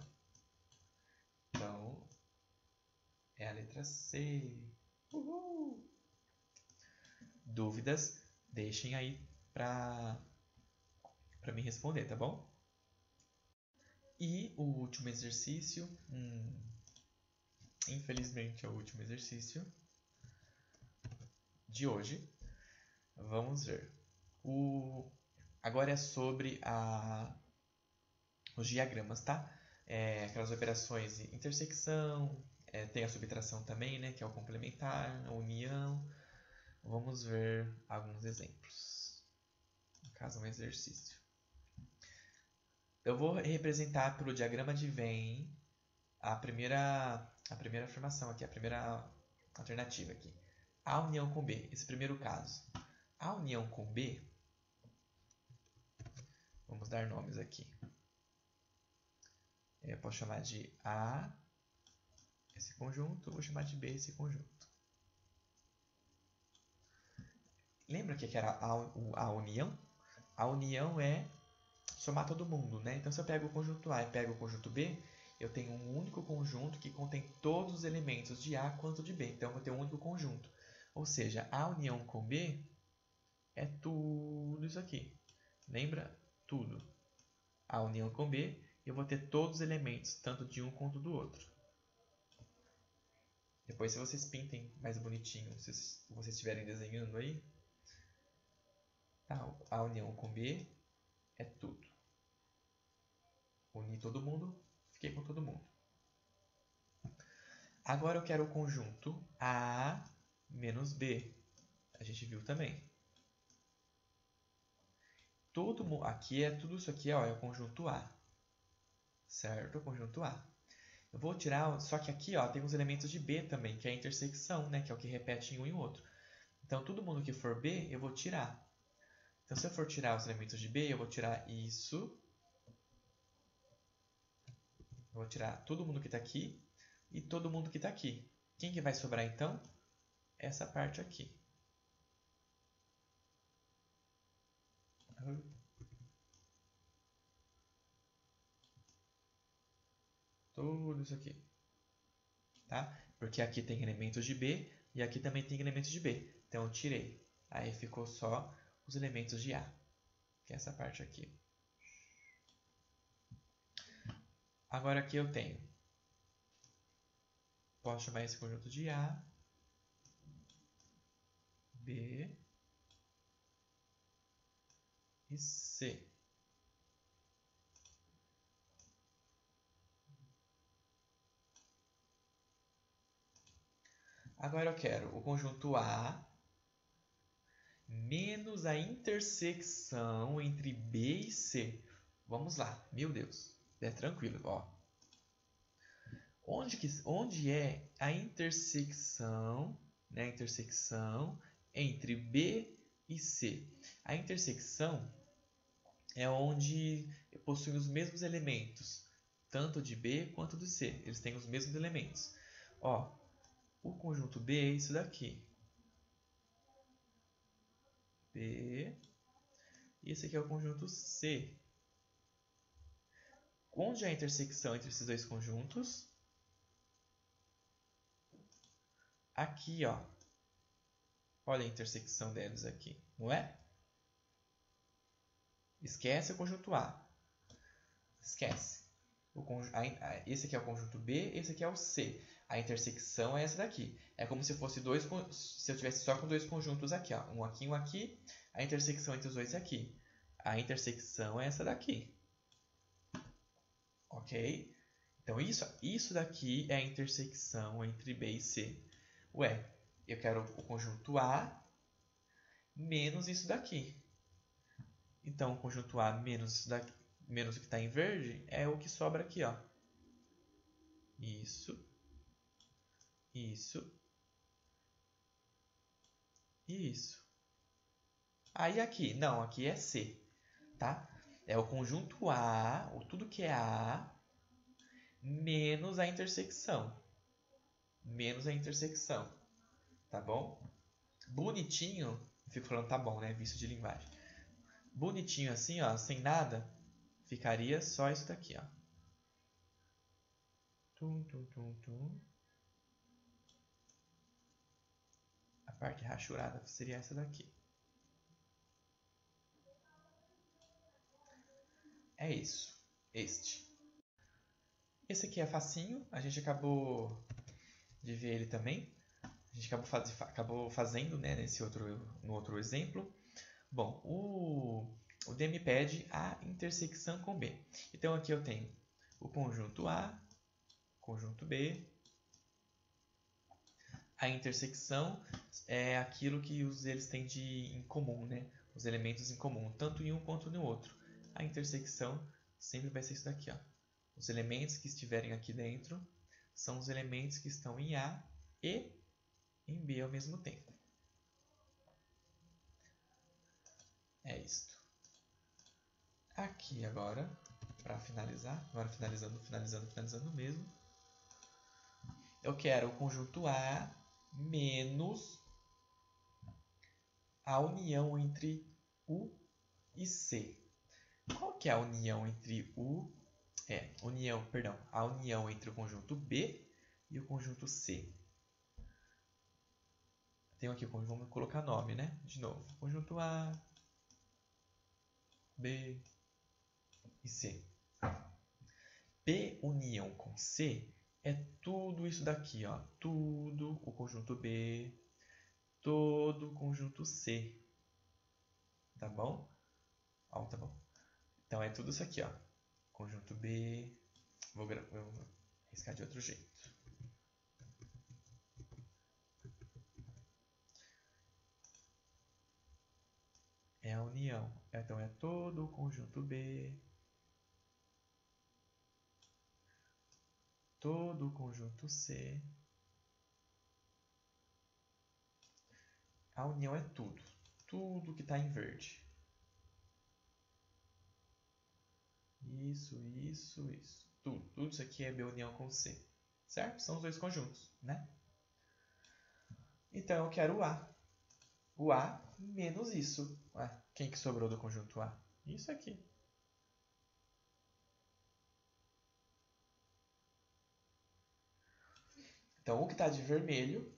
Então, é a letra C. Uhul! Dúvidas, deixem aí para me responder, tá bom? E o último exercício, infelizmente é o último exercício de hoje. Vamos ver. Agora é sobre os diagramas, tá? Aquelas operações de intersecção, tem a subtração também, né, que é o complementar, a união. Vamos ver alguns exemplos. No caso, um exercício. Eu vou representar pelo diagrama de Venn a primeira afirmação aqui, a primeira alternativa aqui. A união com B, esse primeiro caso. A união com B, vamos dar nomes aqui. Eu posso chamar de A, esse conjunto, vou chamar de B, esse conjunto. Lembra que era a união? A união é somar todo mundo, né? Então, se eu pego o conjunto A e pego o conjunto B, eu tenho um único conjunto que contém todos os elementos de A quanto de B. Então, eu vou ter um único conjunto. Ou seja, a união com B é tudo isso aqui. Lembra? Tudo. A união com B, eu vou ter todos os elementos, tanto de um quanto do outro. Depois, se vocês pintem mais bonitinho, se vocês estiverem desenhando aí, tá? A união com B é tudo. Uni todo mundo, fiquei com todo mundo. Agora eu quero o conjunto A menos B. A gente viu também. Aqui tudo isso aqui ó, é o conjunto A. Certo? O conjunto A. Eu vou tirar, só que aqui ó, tem os elementos de B também, que é a intersecção, né, que é o que repete em um e outro. Então, todo mundo que for B, eu vou tirar. Então, se eu for tirar os elementos de B, eu vou tirar isso. Eu vou tirar todo mundo que está aqui e todo mundo que está aqui. Quem que vai sobrar, então? Essa parte aqui. Tudo isso aqui. Tá? Porque aqui tem elementos de B e aqui também tem elementos de B. Então, eu tirei. Aí ficou só os elementos de A, que é essa parte aqui. Agora aqui eu tenho. Posso chamar esse conjunto de A, B e C. Agora eu quero o conjunto A menos a intersecção entre B e C. Vamos lá, meu Deus, é tranquilo, ó. Onde é a intersecção, né, entre B e C? A intersecção é onde possuem os mesmos elementos, tanto de B quanto de C. Eles têm os mesmos elementos. Ó, o conjunto B é isso daqui. B. E esse aqui é o conjunto C. Onde é a intersecção entre esses dois conjuntos? Aqui, ó. Olha a intersecção deles aqui, não é? Esquece o conjunto A. Esquece. Esse aqui é o conjunto B, esse aqui é o C. A intersecção é essa daqui. É como se fosse se eu tivesse só com dois conjuntos aqui, ó. Um aqui, um aqui. A intersecção entre os dois é aqui. A intersecção é essa daqui. Ok? Então, isso daqui é a intersecção entre B e C. Ué, eu quero o conjunto A menos isso daqui. Então, o conjunto A menos isso daqui, menos o que está em verde é o que sobra aqui, ó. Isso, isso e isso. Aí aqui, não, aqui é C, tá? É o conjunto A, ou tudo que é A, menos a intersecção. Menos a intersecção, tá bom? Bonitinho, fico falando tá bom, né? Vício de linguagem. Bonitinho assim, ó, sem nada, ficaria só isso daqui, ó. Tum, tum, tum, tum. A parte rachurada seria essa daqui. É isso. Este. Esse aqui é facinho. A gente acabou de ver ele também. A gente acabou fazendo, né, no outro exemplo. Bom, o D me pede a intersecção com B. Então aqui eu tenho o conjunto A, conjunto B. A intersecção é aquilo que eles têm em comum, né? Os elementos em comum, tanto em um quanto no outro. A intersecção sempre vai ser isso daqui, ó. Os elementos que estiverem aqui dentro são os elementos que estão em A e em B ao mesmo tempo. É isto. Aqui agora, para finalizar, agora finalizando mesmo, eu quero o conjunto A menos a união entre U e C. Qual que é a união entre a união entre o conjunto B e o conjunto C? Tenho aqui, vamos colocar nome, né? De novo, conjunto A, B e C. B união com C é tudo isso daqui, ó. Tudo o conjunto B, todo o conjunto C. Tá bom? Ó, tá bom. Então é tudo isso aqui, ó. Conjunto B. Vou riscar de outro jeito. É a união. Então é todo o conjunto B. Todo o conjunto C. A união é tudo. Tudo que está em verde. Isso. Tudo isso aqui é B união com C. Certo? São os dois conjuntos, né? Então eu quero o A. O A menos isso. Ué, quem que sobrou do conjunto A? Isso aqui. Então o que está de vermelho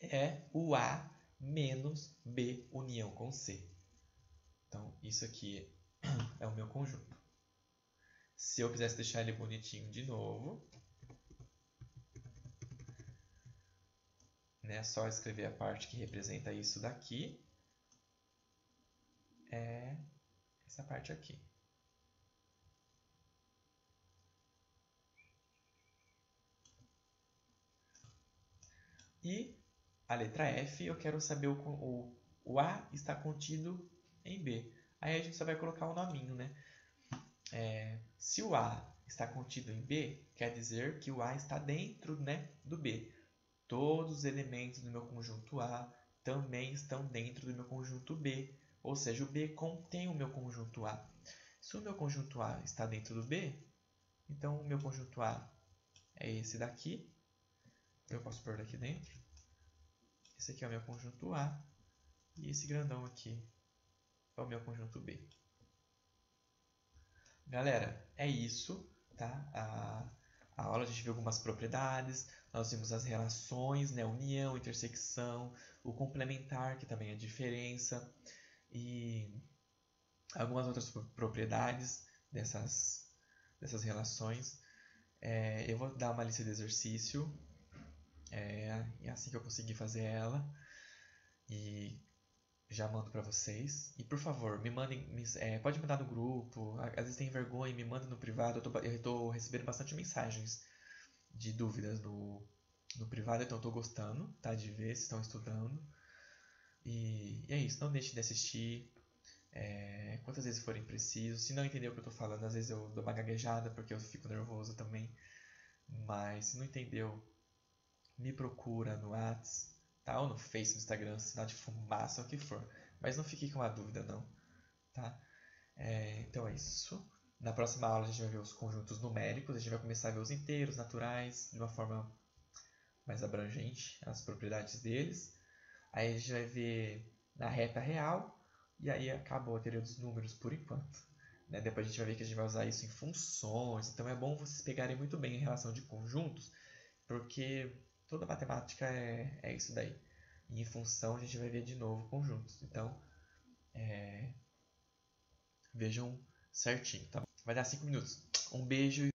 é o A menos B união com C. Então isso aqui é o meu conjunto. Se eu quisesse deixar ele bonitinho de novo, né, só escrever a parte que representa isso daqui, é essa parte aqui. E a letra F, eu quero saber o A está contido em B. Aí a gente só vai colocar o nominho, né? Se o A está contido em B, quer dizer que o A está dentro, né, do B. Todos os elementos do meu conjunto A também estão dentro do meu conjunto B. Ou seja, o B contém o meu conjunto A. Se o meu conjunto A está dentro do B, então o meu conjunto A é esse daqui. Eu posso pôr daqui dentro. Esse aqui é o meu conjunto A. E esse grandão aqui é o meu conjunto B. Galera, é isso, tá? A aula a gente viu algumas propriedades, nós vimos as relações, né? União, intersecção, o complementar, que também é diferença, e algumas outras propriedades dessas relações. Eu vou dar uma lista de exercício, e assim que eu conseguir fazer ela, e já mando para vocês. E por favor, me mandem, pode mandar no grupo, às vezes tem vergonha, me mandem no privado. Eu tô recebendo bastante mensagens de dúvidas no privado, então eu tô gostando, tá, de ver se estão estudando. E é isso, não deixe de assistir. quantas vezes forem preciso. Se não entender o que eu estou falando, às vezes eu dou uma gaguejada porque eu fico nervoso também. Mas se não entendeu, me procura no Whats, tá? Ou no Face, no Instagram, sinal de fumaça, o que for. Mas não fique com a dúvida, não, tá? Então é isso. Na próxima aula a gente vai ver os conjuntos numéricos, a gente vai começar a ver os inteiros, naturais, de uma forma mais abrangente, as propriedades deles. Aí a gente vai ver na reta real, e aí acabou a teoria dos números por enquanto. Né? Depois a gente vai ver que a gente vai usar isso em funções, então é bom vocês pegarem muito bem a relação de conjuntos, porque toda matemática é isso daí. E em função a gente vai ver de novo conjuntos. Então, vejam certinho, tá? Vai dar 5 minutos. Um beijo.